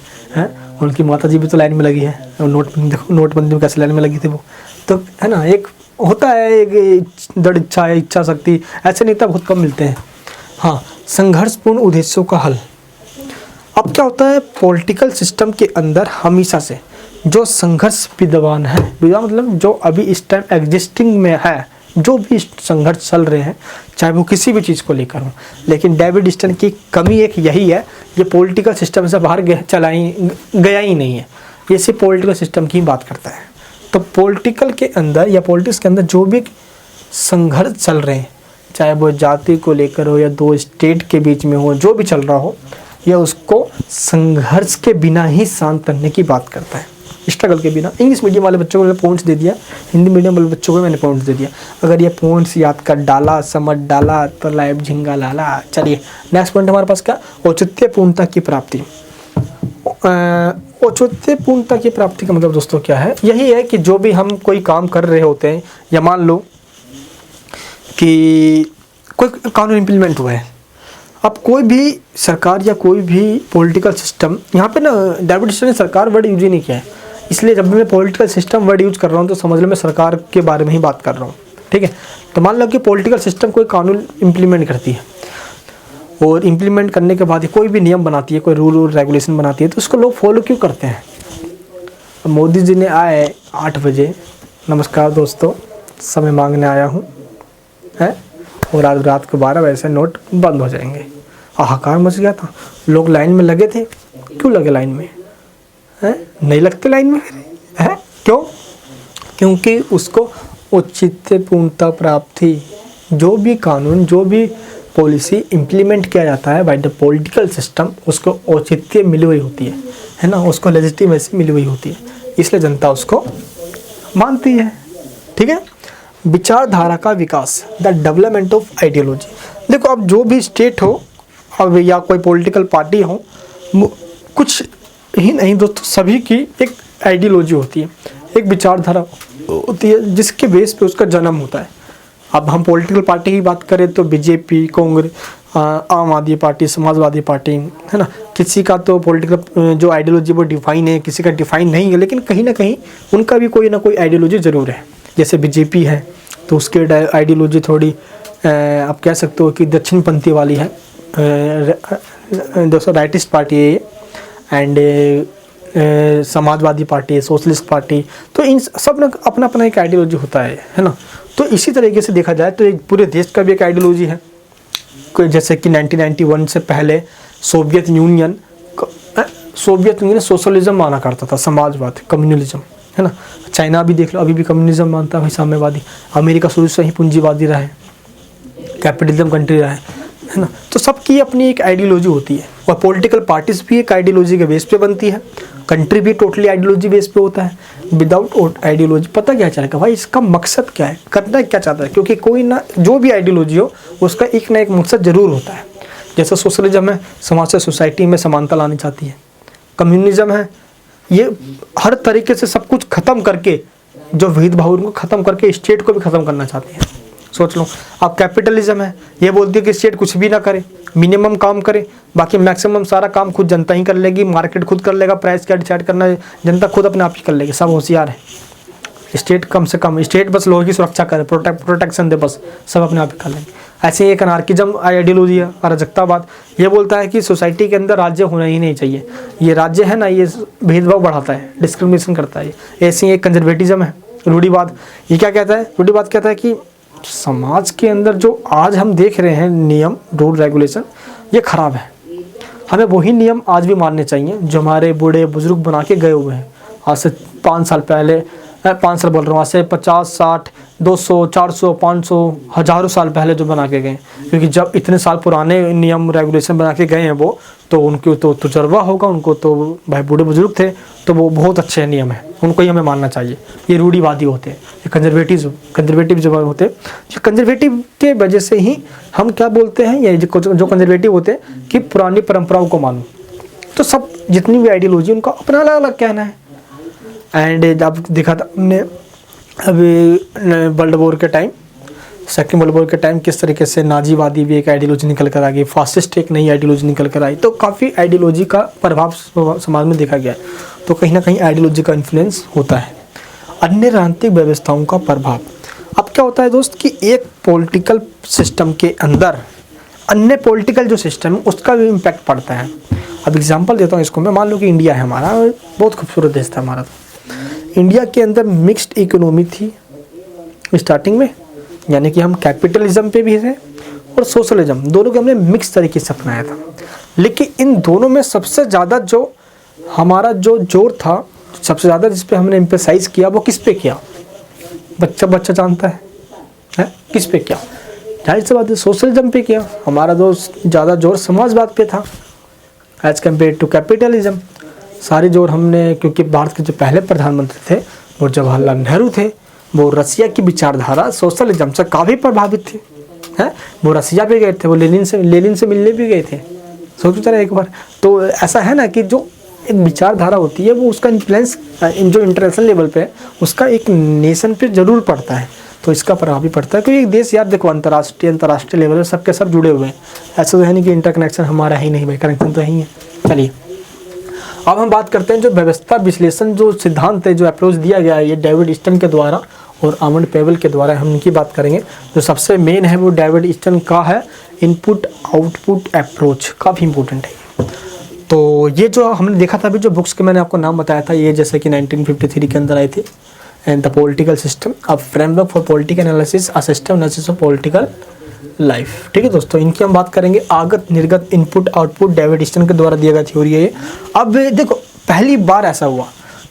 उनकी माता जी भी तो लाइन में लगी है, और नोटबंदी देखो, नोटबंदी में कैसे लाइन में लगी थी वो, तो है ना, एक होता है एक दृढ़ इच्छा है, इच्छा शक्ति, ऐसे नेता बहुत कम मिलते हैं। हाँ, संघर्षपूर्ण उद्देश्यों का हल। अब क्या होता है पॉलिटिकल सिस्टम के अंदर हमेशा से जो संघर्ष विद्यमान है, मतलब जो अभी इस टाइम एग्जिस्टिंग में है, जो भी संघर्ष चल रहे हैं, चाहे वो किसी भी चीज़ को लेकर हो, लेकिन डेविड स्टर्न की कमी एक यही है, ये पॉलिटिकल सिस्टम से बाहर गया ही नहीं है, ये सिर्फ पॉलिटिकल सिस्टम की बात करता है। तो पॉलिटिकल के अंदर या पॉलिटिक्स के अंदर जो भी संघर्ष चल रहे हैं, चाहे वो जाति को लेकर हो या दो स्टेट के बीच में हो, जो भी चल रहा हो, यह उसको संघर्ष के बिना ही शांत करने की बात करता है, स्ट्रगल के बिना। इंग्लिश मीडियम वाले बच्चों को मैंने पॉइंट्स दे दिया, हिंदी मीडियम वाले बच्चों को मैंने पॉइंट्स दे दिया। अगर ये पॉइंट्स याद कर डाला, समझ डाला तो लाइफ झिंगा लाला। चलिए नेक्स्ट पॉइंट हमारे पास क्या, औचित्य पूर्णता की प्राप्ति। औचित्य पूर्णता की प्राप्ति का मतलब दोस्तों क्या है, यही है कि जो भी हम कोई काम कर रहे होते हैं, या मान लो कि कोई कानून इम्प्लीमेंट हुआ है, अब कोई भी सरकार या कोई भी पॉलिटिकल सिस्टम, यहाँ पे ना डेविड स्टर्न ने सरकार वर्ड यूज ही नहीं किया है, इसलिए जब भी मैं पॉलिटिकल सिस्टम वर्ड यूज कर रहा हूँ तो समझ लो मैं सरकार के बारे में ही बात कर रहा हूँ, ठीक है। तो मान लो कि पॉलिटिकल सिस्टम कोई कानून इम्प्लीमेंट करती है, और इम्प्लीमेंट करने के बाद कोई भी नियम बनाती है, कोई रूल रेगुलेशन बनाती है, तो उसको लोग फॉलो क्यों करते हैं। अब मोदी जी ने आए 8 बजे, नमस्कार दोस्तों समय मांगने आया हूँ, है, और आज रात को 12 बजे से नोट बंद हो जाएंगे। हाहाकार मच गया था, लोग लाइन में लगे थे। क्यों लगे लाइन में, है, नहीं लगते लाइन में, है, क्यों, क्योंकि उसको औचित्य पूर्णता प्राप्त थी। जो भी कानून, जो भी पॉलिसी इम्प्लीमेंट किया जाता है बाय द पॉलिटिकल सिस्टम, उसको औचित्य मिली हुई होती है ना, उसको लेजिटिमेसी मिली हुई होती है, इसलिए जनता उसको मानती है, ठीक है। विचारधारा का विकास, द डेवलपमेंट ऑफ आइडियोलॉजी। देखो अब जो भी स्टेट हो, अब या कोई पॉलिटिकल पार्टी हो, कुछ ही नहीं दोस्तों, सभी की एक आइडियोलॉजी होती है, एक विचारधारा होती है, जिसके बेस पे उसका जन्म होता है। अब हम पॉलिटिकल पार्टी की बात करें तो बीजेपी, कांग्रेस, आम आदमी पार्टी, समाजवादी पार्टी, है ना, किसी का तो पॉलिटिकल जो आइडियोलॉजी वो डिफाइन है, किसी का डिफाइन नहीं है, लेकिन कहीं ना कहीं उनका भी कोई ना कोई आइडियोलॉजी ज़रूर है। जैसे बीजेपी है तो उसकी आइडियोलॉजी थोड़ी आप कह सकते हो कि दक्षिणपंथी वाली है, दोस्तों राइटिस्ट पार्टी है ये, एंड समाजवादी पार्टी है, सोशलिस्ट पार्टी, तो इन सब ने अपना अपना एक आइडियोलॉजी होता है ना। तो इसी तरीके से देखा जाए तो एक पूरे देश का भी एक आइडियोलॉजी है, जैसे कि 1991 से पहले सोवियत यूनियन सोशलिज्म माना करता था, समाजवाद, कम्युनलिज्म, है ना। चाइना भी देख लो, अभी भी कम्युनिज्म मानता है भाई, साम्यवादी। अमेरिका शुरू से ही पूंजीवादी रहा है, कैपिटलिज्म कंट्री रहा है ना। तो सबकी अपनी एक आइडियोलॉजी होती है, और पॉलिटिकल पार्टीज भी एक आइडियोलॉजी के बेस पे बनती है, कंट्री भी टोटली आइडियोलॉजी बेस पे होता है। विदाउट आइडियोलॉजी पता क्या चलेगा भाई, इसका मकसद क्या है, करना क्या चाहता है, क्योंकि कोई ना जो भी आइडियोलॉजी हो उसका एक ना एक मकसद जरूर होता है। जैसे सोशलिज्म है, समाज से सोसाइटी में समानता लानी चाहती है। कम्युनिज्म है, ये हर तरीके से सब कुछ खत्म करके, जो भेदभाव उनको खत्म करके स्टेट को भी खत्म करना चाहती है। सोच लो। अब कैपिटलिज्म है, ये बोलती है कि स्टेट कुछ भी ना करे, मिनिमम काम करे, बाकी मैक्सिमम सारा काम खुद जनता ही कर लेगी, मार्केट खुद कर लेगा, प्राइस क्या डिसाइड करना है जनता खुद अपने आप ही कर लेगी, सब होशियार है। स्टेट कम से कम, स्टेट बस लोगों की सुरक्षा करे, प्रोटेक्शन दे, बस सब अपने आप ही कर लेंगे। ऐसे ही एक अनार्किज्म आइडियोलॉजी है, अराजकतावाद, ये बोलता है कि सोसाइटी के अंदर राज्य होना ही नहीं चाहिए, ये राज्य है ना ये भेदभाव बढ़ाता है, डिस्क्रिमिनेशन करता है। ऐसे ही एक कंजर्वेटिज्म है, रूढ़िवाद। ये क्या कहता है? रूढ़िवाद कहता है कि समाज के अंदर जो आज हम देख रहे हैं नियम, रूल, रेगुलेशन, ये खराब है, हमें वही नियम आज भी मानने चाहिए जो हमारे बूढ़े बुजुर्ग बना के गए हुए हैं। आज से 5 साल पहले, 5 साल बोल रहा हूँ, आज से 50, 60, 200, 400, 500, हज़ारों साल पहले जो बना के गए, क्योंकि जब इतने साल पुराने नियम रेगुलेशन बना के गए हैं वो, तो उनको तो तजुर्बा होगा, उनको तो भाई बूढ़े बुजुर्ग थे, तो वो बहुत अच्छे नियम है, उनको ही हमें मानना चाहिए। ये रूढ़िवादी होते हैं, ये कंजर्वेटिव जो होते हैं, कंजर्वेटिव के वजह से ही हम क्या बोलते हैं, ये जो कंजर्वेटिव होते हैं कि पुरानी परंपराओं को मानो। तो सब जितनी भी आइडियोलॉजी उनका अपना अलग अलग कहना है। एंड अब देखा था हमने अभी वर्ल्ड वॉर के टाइम, सेकेंड वर्ल्ड वॉर के टाइम, किस तरीके से नाजीवादी भी एक आइडियोलॉजी निकल कर आ गई, फासिस्ट एक नई आइडियोलॉजी निकल कर आई, तो काफ़ी आइडियोलॉजी का प्रभाव समाज में देखा गया है। तो कहीं ना कहीं आइडियोलॉजी का इन्फ्लुएंस होता है। अन्य राजनीतिक व्यवस्थाओं का प्रभाव, अब क्या होता है दोस्त कि एक पॉलिटिकल सिस्टम के अंदर अन्य पॉलिटिकल जो सिस्टम है उसका भी इम्पैक्ट पड़ता है। अब एग्जांपल देता हूँ इसको मैं, मान लो कि इंडिया है हमारा, बहुत खूबसूरत देश था हमारा। इंडिया के अंदर मिक्स्ड इकोनॉमी थी स्टार्टिंग में, यानी कि हम कैपिटलिज्म पे भी थे और सोशलिज्म, दोनों को हमने मिक्स तरीके से अपनाया था। लेकिन इन दोनों में सबसे ज़्यादा जो हमारा जो जोर था, सबसे ज़्यादा जिस पे हमने एम्फेसाइज किया, वो किस पे किया? बच्चा जानता है किस पे किया? जाहिर सी बात है सोशलिज्म पे किया। हमारा जो ज़्यादा जोर समाजवाद पे था एज कम्पेयर टू कैपिटलिज्म। सारी जोर हमने, क्योंकि भारत के जो पहले प्रधानमंत्री थे वो जवाहरलाल नेहरू थे, वो रसिया की विचारधारा सोशलिज्म से काफ़ी प्रभावित थे, हैं? वो रसिया भी गए थे, वो लेनिन से मिलने भी गए थे, सोचो जरा एक बार। तो ऐसा है ना कि जो एक विचारधारा होती है वो उसका इन्फ्लुएंस जो इंटरनेशनल लेवल पे है उसका एक नेशन पे जरूर पड़ता है, तो इसका प्रभाव भी पड़ता है। क्योंकि एक देश यार देखो अंतर्राष्ट्रीय लेवल पे सबके सब जुड़े हुए हैं, ऐसा तो है नहीं कि इंटरकनेक्शन हमारा ही नहीं भाई, कनेक्शन तो ही है। चलिए अब हम बात करते हैं जो व्यवस्था विश्लेषण जो सिद्धांत है, जो अप्रोच दिया गया है ये डेविड ईस्टन के द्वारा और आमंड पेवल के द्वारा, हम इनकी बात करेंगे। जो सबसे मेन है वो डेविड ईस्टन का है इनपुट आउटपुट अप्रोच, काफ़ी इंपॉर्टेंट है। तो ये जो हमने देखा था अभी, जो बुक्स के मैंने आपको नाम बताया था, ये जैसे कि 1953 के अंदर आए थे, and the political system, a framework for political analysis, a system analysis of political life. ठीक है दोस्तों, इनकी हम बात करेंगे। आगत निर्गत इनपुट आउटपुट डेविड ईस्टन के द्वारा दिया गया थ्योरी है ये। अब देखो पहली बार ऐसा हुआ,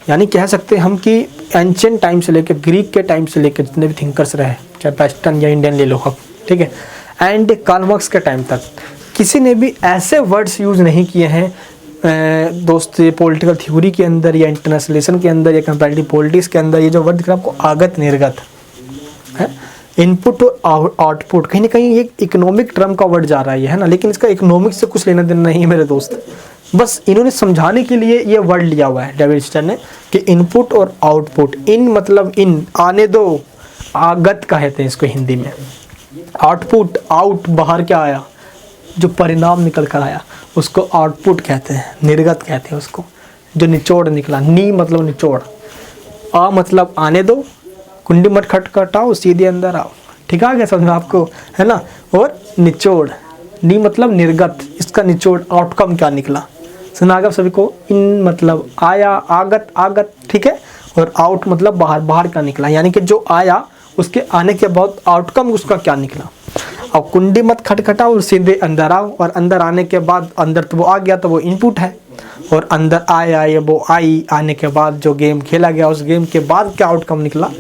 यानी कह सकते हैं हम कि एंशिएंट टाइम से लेकर, ग्रीक के टाइम से लेकर जितने भी थिंकर्स रहे, चाहे वेस्टर्न या इंडियन ले लो आप, ठीक है, एंड कार्ल मार्क्स के टाइम तक किसी ने भी ऐसे वर्ड्स यूज़ नहीं किए हैं दोस्त पॉलिटिकल थ्योरी के अंदर या इंटरनेशनलिज्म के अंदर या कंपैरेटिव पॉलिटिक्स के अंदर। ये जो वर्ड दिख रहा है आपको, आगत निर्गत है, इनपुट और आउटपुट, कहीं ना कहीं ये इकोनॉमिक टर्म का वर्ड जा रहा है ना, लेकिन इसका इकोनॉमिक से कुछ लेना देना नहीं है मेरे दोस्त। बस इन्होंने समझाने के लिए ये वर्ड लिया हुआ है डेविड ईस्टन ने कि इनपुट और आउटपुट। इन मतलब इन, आने दो, आगत कहते हैं इसको हिंदी में। आउटपुट, आउट बाहर क्या आया, जो परिणाम निकल कर आया उसको आउटपुट कहते हैं, निर्गत कहते हैं उसको, जो निचोड़ निकला। नी मतलब निचोड़, आ मतलब आने दो, कुंडी मत खटखटाओ, सीधे अंदर आओ। ठीक आ गया समझ में आपको, है ना। और निचोड़, नी मतलब निर्गत, इसका निचोड़ आउटकम क्या निकला, सुना गया सभी को। इन मतलब आया, आगत, आगत, ठीक है, और आउट मतलब बाहर, बाहर क्या निकला, यानी कि जो आया उसके आने के बाद आउटकम उसका क्या निकला। अब कुंडी मत खटखटाओ और सीधे अंदर आओ, और अंदर आने के बाद, अंदर तो वो आ गया तो वो इनपुट है, और अंदर आया या वो आई, आने के बाद जो गेम खेला गया उस गेम के बाद क्या आउटकम निकला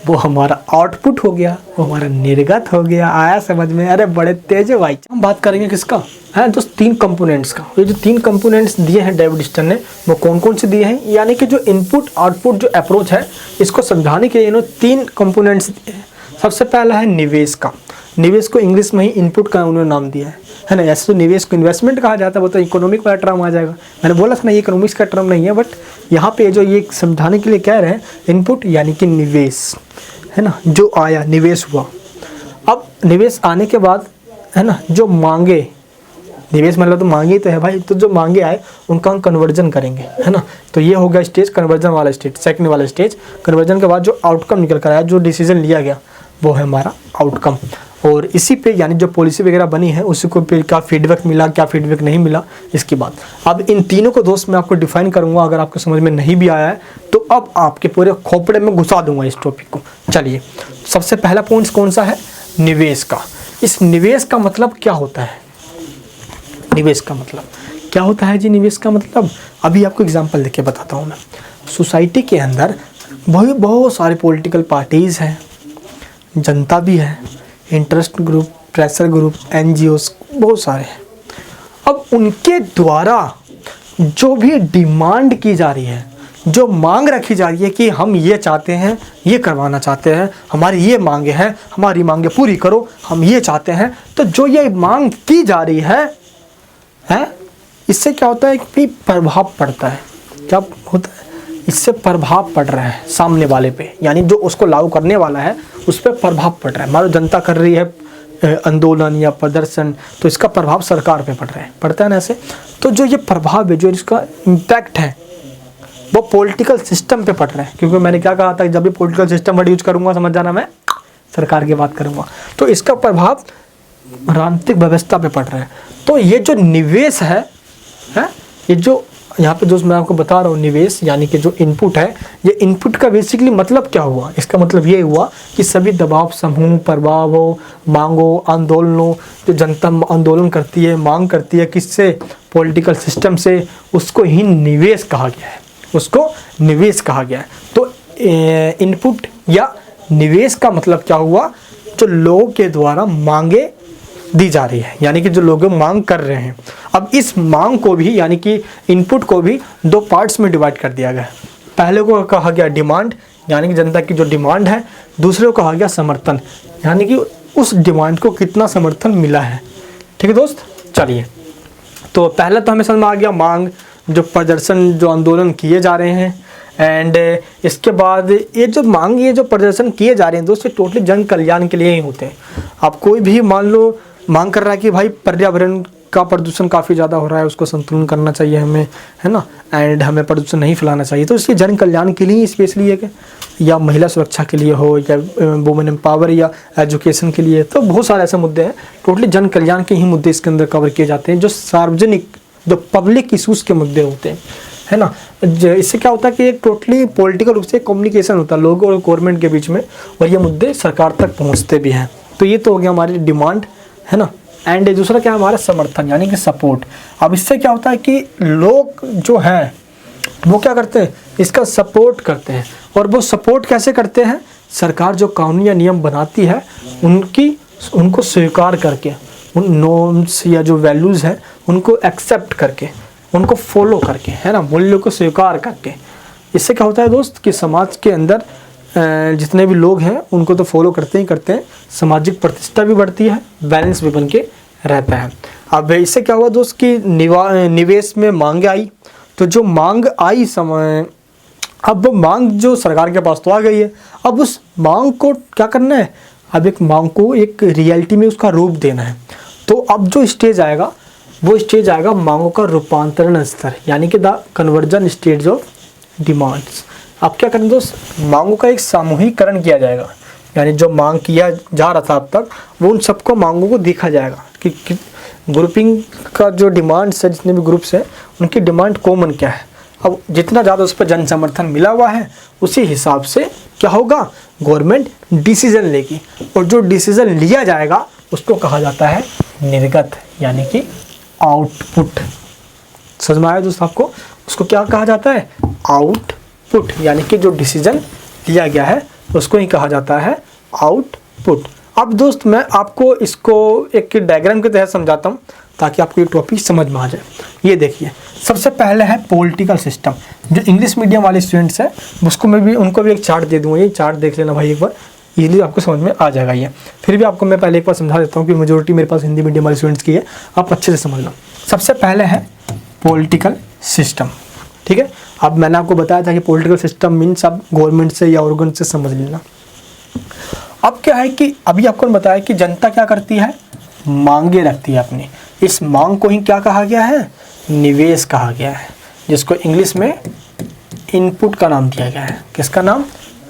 वो हमारा आउटपुट हो गया, वो हमारा निर्गत हो गया। आया समझ में? अरे बड़े तेज है भाई। हम बात करेंगे किसका है दोस्त, 3 कंपोनेंट्स का। ये जो 3 कंपोनेंट्स दिए हैं डेविड ईस्टन ने वो कौन कौन से दिए हैं, यानी कि जो इनपुट आउटपुट जो अप्रोच है इसको समझाने के लिए इन्होंने 3 कंपोनेंट्स दिए हैं। सबसे पहला है निवेश का। निवेश को इंग्लिश में ही इनपुट का उन्होंने नाम दिया है ना। ऐसे तो निवेश को इन्वेस्टमेंट कहा जाता है, वो तो इकोनॉमिक वाला टर्म आ जाएगा। मैंने बोला था ना ये इकोनॉमिक्स का टर्म नहीं है, बट यहाँ पे जो ये समझाने के लिए कह रहे हैं इनपुट यानी कि निवेश, है ना, जो आया निवेश हुआ। अब निवेश आने के बाद, है ना, जो मांगे निवेश मतलब तो मांगे तो है भाई, तो जो मांगे आए उनका हम कन्वर्जन करेंगे, है ना। तो ये हो गया स्टेज, कन्वर्जन वाला स्टेज, सेकंड वाला स्टेज। कन्वर्जन के बाद जो आउटकम निकल कर आया, जो डिसीजन लिया गया, वो है हमारा आउटकम। और इसी पे यानी जो पॉलिसी वगैरह बनी है उसी को पे क्या फीडबैक मिला, क्या फीडबैक नहीं मिला, इसकी बात। अब इन तीनों को दोस्त मैं आपको डिफाइन करूंगा, अगर आपको समझ में नहीं भी आया है तो अब आपके पूरे खोपड़े में घुसा दूंगा इस टॉपिक को। चलिए, सबसे पहला पॉइंट कौन सा है? निवेश का। इस निवेश का मतलब क्या होता है? निवेश का मतलब क्या होता है जी? निवेश का मतलब अभी आपको एग्जांपल देके बताता हूँ मैं। सोसाइटी के अंदर बहुत सारे पॉलिटिकल पार्टीज़ हैं, जनता भी है, interest group, pressure group, NGOs बहुत सारे हैं। अब उनके द्वारा जो भी डिमांड की जा रही है, जो मांग रखी जा रही है कि हम ये चाहते हैं, ये करवाना चाहते हैं, हमारी ये मांगे हैं, हमारी मांगे पूरी करो, हम ये चाहते हैं, तो जो ये मांग की जा रही है इससे क्या होता है कि प्रभाव पड़ता है। क्या होता है? इससे प्रभाव पड़ रहा है सामने वाले पे, यानी जो उसको लागू करने वाला है उस पर प्रभाव पड़ रहा है। मान लो जनता कर रही है आंदोलन या प्रदर्शन, तो इसका प्रभाव सरकार पे पड़ रहा है, पड़ता है ना ऐसे। तो जो ये प्रभाव है, जो इसका इम्पैक्ट है, वो पॉलिटिकल सिस्टम पे पड़ रहा है। क्योंकि मैंने क्या कहा था, जब भी पॉलिटिकल सिस्टम वर्ड यूज करूंगा समझ जाना मैं सरकार की बात करूंगा। तो इसका प्रभाव राजनीतिक व्यवस्था पे पड़ रहा है। तो ये जो निवेश है ये जो यहाँ पे दोस्त मैं आपको बता रहा हूँ, निवेश यानी कि जो इनपुट है, ये इनपुट का बेसिकली मतलब क्या हुआ? इसका मतलब ये हुआ कि सभी दबाव समूह, प्रभावों, मांगों, आंदोलनों, जो जनता आंदोलन करती है, मांग करती है किससे? पॉलिटिकल सिस्टम से, उसको ही निवेश कहा गया है, उसको निवेश कहा गया है। तो इनपुट या निवेश का मतलब क्या हुआ? जो लोगों के द्वारा मांगे दी जा रही है, यानी कि जो लोग मांग कर रहे हैं। अब इस मांग को भी यानी कि इनपुट को भी दो पार्ट्स में डिवाइड कर दिया गया। पहले को कहा गया डिमांड, यानी कि जनता की जो डिमांड है। दूसरे को कहा गया समर्थन, यानी कि उस डिमांड को कितना समर्थन मिला है। ठीक है दोस्त, चलिए। तो पहला तो हमें समझ में आ गया मांग, जो प्रदर्शन, जो आंदोलन किए जा रहे हैं। एंड इसके बाद ये जो मांग, ये जो प्रदर्शन किए जा रहे हैं दोस्त, ये टोटली जन कल्याण के लिए ही होते हैं। आप कोई भी मान लो मांग कर रहा है कि भाई पर्यावरण का प्रदूषण काफ़ी ज़्यादा हो रहा है, उसको संतुलन करना चाहिए हमें, है ना, एंड हमें प्रदूषण नहीं फैलाना चाहिए, तो इसलिए जन कल्याण के लिए स्पेशली है कि या महिला सुरक्षा के लिए हो, या वुमेन एम्पावर, या एजुकेशन के लिए। तो बहुत सारे ऐसे मुद्दे हैं, टोटली जन कल्याण के ही मुद्दे इसके अंदर कवर किए जाते हैं, जो सार्वजनिक, जो पब्लिक इशूज़ के मुद्दे होते हैं, है ना। इससे क्या होता है कि एक टोटली पॉलिटिकल रूप से कम्युनिकेशन होता है लोगों और गवर्नमेंट के बीच में, और ये मुद्दे सरकार तक पहुँचते भी हैं। तो ये तो हो गया हमारी डिमांड, है ना। एंड दूसरा क्या है हमारा समर्थन, यानी कि सपोर्ट। अब इससे क्या होता है कि लोग जो हैं वो क्या करते हैं? इसका सपोर्ट करते हैं। और वो सपोर्ट कैसे करते हैं? सरकार जो कानून या नियम बनाती है उनको स्वीकार करके, उन नॉर्म्स या जो वैल्यूज़ हैं उनको एक्सेप्ट करके, उनको फॉलो करके, है ना, मूल्यों को स्वीकार करके। इससे क्या होता है दोस्त कि समाज के अंदर जितने भी लोग हैं उनको तो फॉलो करते ही करते हैं, सामाजिक प्रतिष्ठा भी बढ़ती है, बैलेंस भी बन के रहता है। अब इससे क्या हुआ दोस्त कि निवेश में मांग आई, तो जो मांग आई समय, अब वो मांग जो सरकार के पास तो आ गई है, अब उस मांग को क्या करना है? अब एक मांग को एक रियलिटी में उसका रूप देना है। तो अब जो स्टेज आएगा वो स्टेज आएगा मांगों का रूपांतरण स्तर, यानी कि the conversion stage of demands. अब क्या करें दोस्त? मांगों का एक सामूहिकरण किया जाएगा, यानी जो मांग किया जा रहा था अब तक, वो उन सबको मांगों को देखा जाएगा कि ग्रुपिंग का जो डिमांड्स है, जितने भी ग्रुप्स हैं उनकी डिमांड कॉमन क्या है। अब जितना ज़्यादा उस पर जन समर्थन मिला हुआ है उसी हिसाब से क्या होगा? गवर्नमेंट डिसीजन लेगी, और जो डिसीजन लिया जाएगा उसको कहा जाता है निर्गत, यानी कि आउटपुट। समझ में आया दोस्त आपको? उसको क्या कहा जाता है? आउटपुट, यानी कि जो डिसीजन लिया गया है उसको ही कहा जाता है आउटपुट। अब दोस्त मैं आपको इसको एक डायग्राम के तहत समझाता हूँ ताकि आपको ये टॉपिक समझ में आ जाए। ये देखिए, सबसे पहले है पॉलिटिकल सिस्टम। जो इंग्लिश मीडियम वाले स्टूडेंट्स हैं उनको भी एक चार्ट दे दूँगा, ये चार्ट देख लेना भाई एक बार, इजीली आपको समझ में आ जाएगा ये। फिर भी आपको मैं पहले एक बार समझा देता हूँ कि मेजोरिटी मेरे पास हिंदी मीडियम वाले स्टूडेंट्स की है, आप अच्छे से समझना। सबसे पहले है पॉलिटिकल सिस्टम, ठीक है। अब मैंने आपको बताया था कि पॉलिटिकल सिस्टम मीन्स आप गवर्नमेंट से या ऑर्गन से समझ लेना। अब क्या है कि अभी आपको बताया कि जनता क्या करती है? मांगे रखती है अपनी, इस मांग को ही क्या कहा गया है, निवेश कहा गया है, जिसको इंग्लिश में इनपुट का नाम दिया गया है। किसका नाम,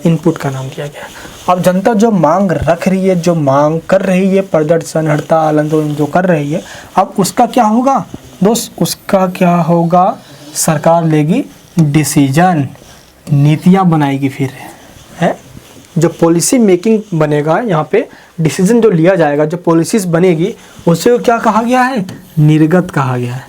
इनपुट का नाम दिया गया है। अब जनता जो मांग रख रही है, जो मांग कर रही है, प्रदर्शन हड़ताल आंदोलन जो कर रही है, अब उसका क्या होगा दोस्त, उसका क्या होगा, सरकार लेगी डिसीजन, नीतियाँ बनाएगी, फिर है जो पॉलिसी मेकिंग बनेगा, यहाँ पे डिसीजन जो लिया जाएगा, जो पॉलिसीज बनेगी, उसे क्या कहा गया है, निर्गत कहा गया है।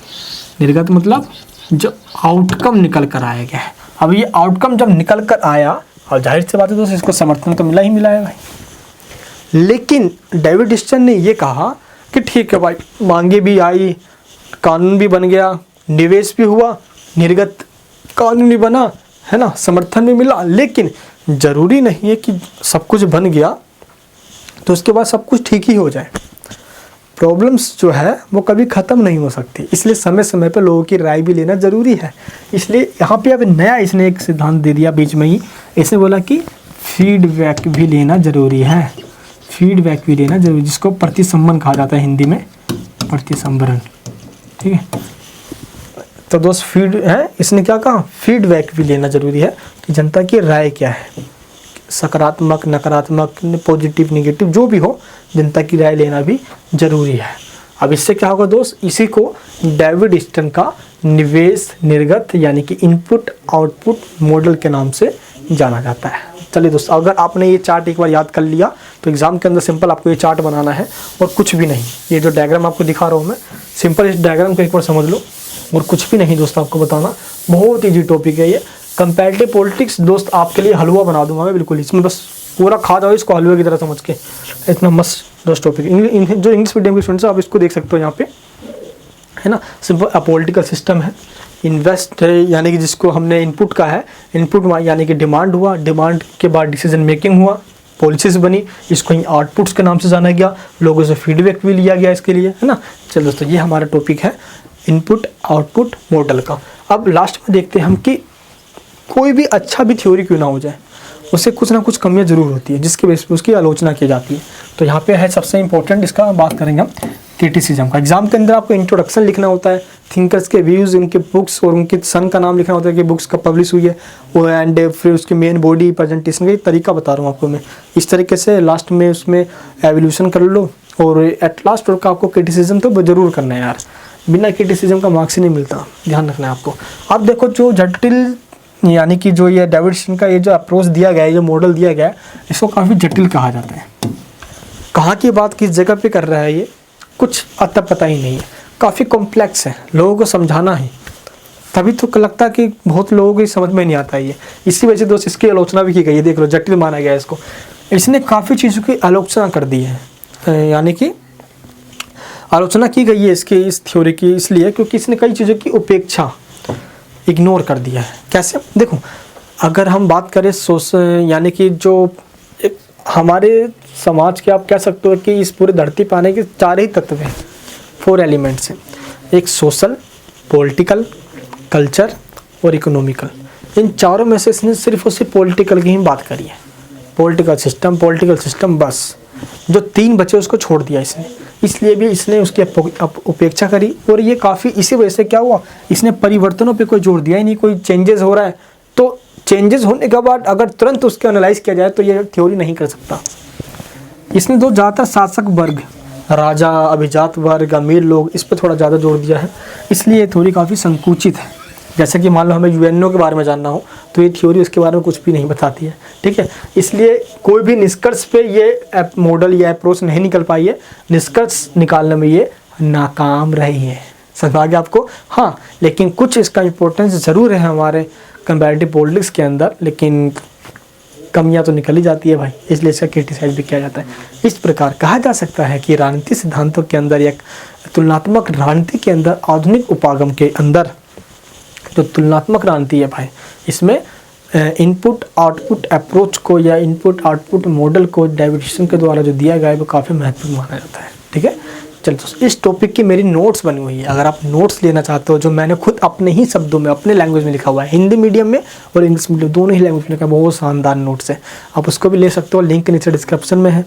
निर्गत मतलब जो आउटकम निकल कर आया गया है। अब ये आउटकम जब निकल कर आया, और जाहिर सी बात है दोस्तों इसको समर्थन तो मिला ही मिला है भाई। लेकिन डेविड डिस्टन ने ये कहा कि ठीक है भाई, मांगे भी आई, कानून भी बन गया, निवेश भी हुआ, निर्गत कानून भी बना, है ना, समर्थन भी मिला, लेकिन ज़रूरी नहीं है कि सब कुछ बन गया तो उसके बाद सब कुछ ठीक ही हो जाए। प्रॉब्लम्स जो है वो कभी ख़त्म नहीं हो सकती, इसलिए समय समय पर लोगों की राय भी लेना ज़रूरी है। इसलिए यहाँ पे अब नया इसने एक सिद्धांत दे दिया बीच में ही, इसने बोला कि फीडबैक भी लेना ज़रूरी है, फीडबैक भी लेना जरूरी, जिसको प्रतिसंबन कहा जाता है हिंदी में, प्रतिसंबरण, ठीक है। तो दोस्त फीड है, इसने क्या कहा, फीडबैक भी लेना ज़रूरी है कि जनता की राय क्या है, सकारात्मक नकारात्मक पॉजिटिव नेगेटिव जो भी हो, जनता की राय लेना भी ज़रूरी है। अब इससे क्या होगा दोस्त, इसी को डेविड डिस्टन का निवेश निर्गत यानी कि इनपुट आउटपुट मॉडल के नाम से जाना जाता है। चलिए दोस्त, अगर आपने ये चार्ट एक बार याद कर लिया तो एग्जाम के अंदर सिंपल आपको ये चार्ट बनाना है और कुछ भी नहीं। ये जो डायग्राम आपको दिखा रहा हूँ मैं, सिंपल इस डायग्राम को एक बार समझ लो और कुछ भी नहीं दोस्त आपको बताना। बहुत ईजी टॉपिक है ये, कंपैरेटिव पॉलिटिक्स दोस्त आपके लिए हलवा बना दूंगा मैं बिल्कुल, इसमें बस पूरा खा जाओ इसको हलवे की तरह समझ के, इतना मस्त दोस्त टॉपिक। जो इंग्लिश मीडियम के स्टूडेंट्स आप इसको देख सकते हो यहाँ पे, है ना। सिंपल पॉलिटिकल सिस्टम है, इन्वेस्ट है यानी कि जिसको हमने इनपुट का है, इनपुट यानी कि डिमांड हुआ, डिमांड के बाद डिसीजन मेकिंग हुआ, पॉलिसीज बनी, इसको ही आउटपुट्स के नाम से जाना गया, लोगों से फीडबैक भी लिया गया इसके लिए, है ना। चलो दोस्तों, ये हमारा टॉपिक है इनपुट आउटपुट मॉडल का। अब लास्ट में देखते हैं हम कि कोई भी अच्छा भी थ्योरी क्यों ना हो जाए, उससे कुछ ना कुछ कमियां ज़रूर होती है जिसके बेस पे उसकी आलोचना की जाती है। तो यहाँ पे है सबसे इंपॉर्टेंट, इसका बात करेंगे हम क्रिटिसिज्म का। एग्जाम के अंदर आपको इंट्रोडक्शन लिखना होता है, थिंकर्स के व्यूज़, उनके बुक्स और उनके सन का नाम लिखना होता है कि बुक्स कब पब्लिश हुई है वो, एंड फिर उसकी मेन बॉडी प्रेजेंटेशन का तरीका बता रहा हूँ आपको मैं। इस तरीके से लास्ट में उसमें एवोल्यूशन कर लो और एट लास्ट का आपको क्रिटिसिज्म तो ज़रूर करना है यार, बिना क्रिटिसिज्म का मार्क्स ही नहीं मिलता, ध्यान रखना है आपको। अब देखो जो जटिल यानी कि जो ये डेविड डिस्टन का ये जो अप्रोच दिया गया है, जो मॉडल दिया गया है, इसको काफ़ी जटिल कहा जाता है। कहाँ की बात किस जगह पे कर रहा है ये कुछ अता पता ही नहीं है, काफ़ी कॉम्प्लेक्स है, लोगों को समझाना है, तभी तो लगता है कि बहुत लोगों को समझ में नहीं आता है ये। इसी वजह से दोस्त इसकी आलोचना भी की गई है, देख लो जटिल माना गया है इसको। इसने काफ़ी चीज़ों की आलोचना कर दी है, यानी कि आलोचना की गई है इसकी, इस थ्योरी की, इसलिए क्योंकि इसने कई चीज़ों की उपेक्षा इग्नोर कर दिया है। कैसे, देखो अगर हम बात करें यानी कि जो एक हमारे समाज के आप कह सकते हो कि इस पूरे धरती पर आने के 4 ही तत्व हैं, 4 एलिमेंट्स हैं, एक सोशल, पॉलिटिकल, कल्चर और इकोनॉमिकल। इन चारों में से इसने सिर्फ और सिर्फ पॉलिटिकल की ही बात करी है, पॉलिटिकल सिस्टम बस, जो 3 बचे उसको छोड़ दिया इसने, इसलिए भी इसने उसकी उपेक्षा करी। और ये काफ़ी इसी वजह से क्या हुआ, इसने परिवर्तनों पे कोई जोर दिया ही नहीं। कोई चेंजेस हो रहा है तो चेंजेस होने के बाद अगर तुरंत उसके एनालाइज किया जाए तो ये थ्योरी नहीं कर सकता। इसने तो ज़्यादातर शासक वर्ग, राजा, अभिजात वर्ग, अमीर लोग, इस पर थोड़ा ज़्यादा जोर दिया है, इसलिए ये थ्योरी काफ़ी संकुचित है। जैसे कि मान लो हमें यूएनओ के बारे में जानना हो तो ये थ्योरी उसके बारे में कुछ भी नहीं बताती है, ठीक है। इसलिए कोई भी निष्कर्ष पे ये मॉडल या अप्रोच नहीं निकल पाई है, निष्कर्ष निकालने में ये नाकाम रही है। समझ आ गया आपको? हाँ, लेकिन कुछ इसका इम्पोर्टेंस ज़रूर है हमारे कंपैरेटिव पॉलिटिक्स के अंदर, लेकिन कमियां तो निकल ही जाती है भाई, इसलिए इसका क्रिटिसाइज भी किया जाता है। इस प्रकार कहा जा सकता है कि राजनीतिक सिद्धांतों के अंदर या तुलनात्मक राजनीति के अंदर, आधुनिक उपागम के अंदर जो तुलनात्मक राजनीति है भाई, इसमें इनपुट आउटपुट अप्रोच को या इनपुट आउटपुट मॉडल को डेविड डिस्टन के द्वारा जो दिया गया है वो काफ़ी महत्वपूर्ण माना जाता है, ठीक है। चलो दोस्तों, इस टॉपिक की मेरी नोट्स बनी हुई है, अगर आप नोट्स लेना चाहते हो, जो मैंने खुद अपने ही शब्दों में अपने लैंग्वेज में लिखा हुआ है, हिंदी मीडियम में और इंग्लिश मीडियम दोनों ही लैंग्वेज में लिखा है, बहुत शानदार नोट्स है, आप उसको भी ले सकते हो, लिंक नीचे डिस्क्रिप्शन में है।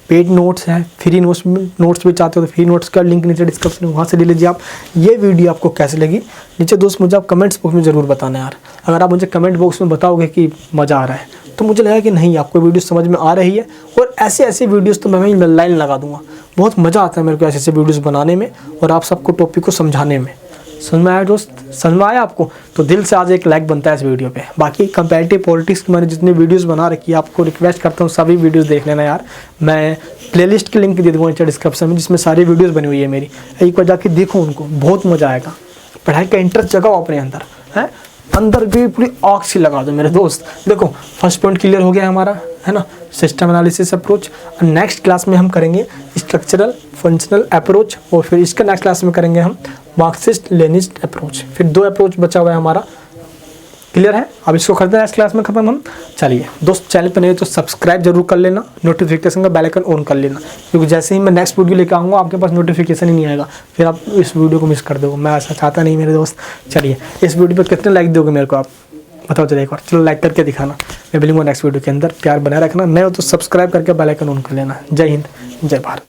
पेड नोट्स हैं, फ्री नोट्स भी चाहते हो तो फ्री नोट्स का लिंक नीचे डिस्क्रिप्शन में, वहाँ से ले लीजिए आप। ये वीडियो आपको कैसे लगी नीचे दोस्त मुझे आप कमेंट्स बॉक्स में ज़रूर बताना यार। अगर आप मुझे कमेंट बॉक्स में बताओगे कि मज़ा आ रहा है तो मुझे लगा कि नहीं आपको वीडियो समझ में आ रही है, और ऐसे वीडियोस तो मैं लाइन लगा दूंगा। बहुत मज़ा आता है मेरे को ऐसे वीडियोस बनाने में और आप सबको टॉपिक को समझाने में। समझ में आया दोस्त? समझ में आया आपको? तो दिल से आज एक लाइक बनता है इस वीडियो पे। बाकी कंपैरेटिव पॉलिटिक्स की मैंने जितनी वीडियोस बना रखी है आपको रिक्वेस्ट करता हूँ सभी वीडियोस देख लेना यार। मैं प्लेलिस्ट की लिंक दे दूँगा नीचे डिस्क्रिप्शन में जिसमें सारी वीडियोस बनी हुई है मेरी, एक बार जाके देखो उनको, बहुत मज़ा आएगा। पढ़ाई का इंटरेस्ट जगाओ अपने अंदर, है अंदर भी पूरी आँख सी लगा दो मेरे दोस्त। देखो फर्स्ट पॉइंट क्लियर हो गया हमारा, है ना, system analysis approach. Next class में हम करेंगे स्ट्रक्चरल फंक्शनल अप्रोच, और फिर इसका नेक्स्ट क्लास में करेंगे हम मार्क्सिस्ट लेनिस्ट अप्रोच। फिर 2 अप्रोच बचा हुआ है हमारा, क्लियर है। अब इसको करते हैं नेक्स्ट क्लास में खत्म हम। चलिए दोस्त, चैनल पर नहीं तो सब्सक्राइब जरूर कर लेना, नोटिफिकेशन का बेल आइकन ऑन कर लेना, क्योंकि जैसे ही मैं नेक्स्ट वीडियो लेकर आऊँगा आपके पास नोटिफिकेशन ही नहीं आएगा, फिर आप इस वीडियो को मिस कर दोगे। मैं ऐसा चाहता नहीं मेरे दोस्त। चलिए इस वीडियो पर कितने लाइक दोगे मेरे को आप बताओ चलिए एक बार, चलो लाइक करके दिखाना। मैं मिलूंगा नेक्स्ट वीडियो के अंदर, प्यार बनाए रखना, नए हो तो सब्सक्राइब करके बेल आइकन ऑन कर लेना। जय हिंद, जय भारत।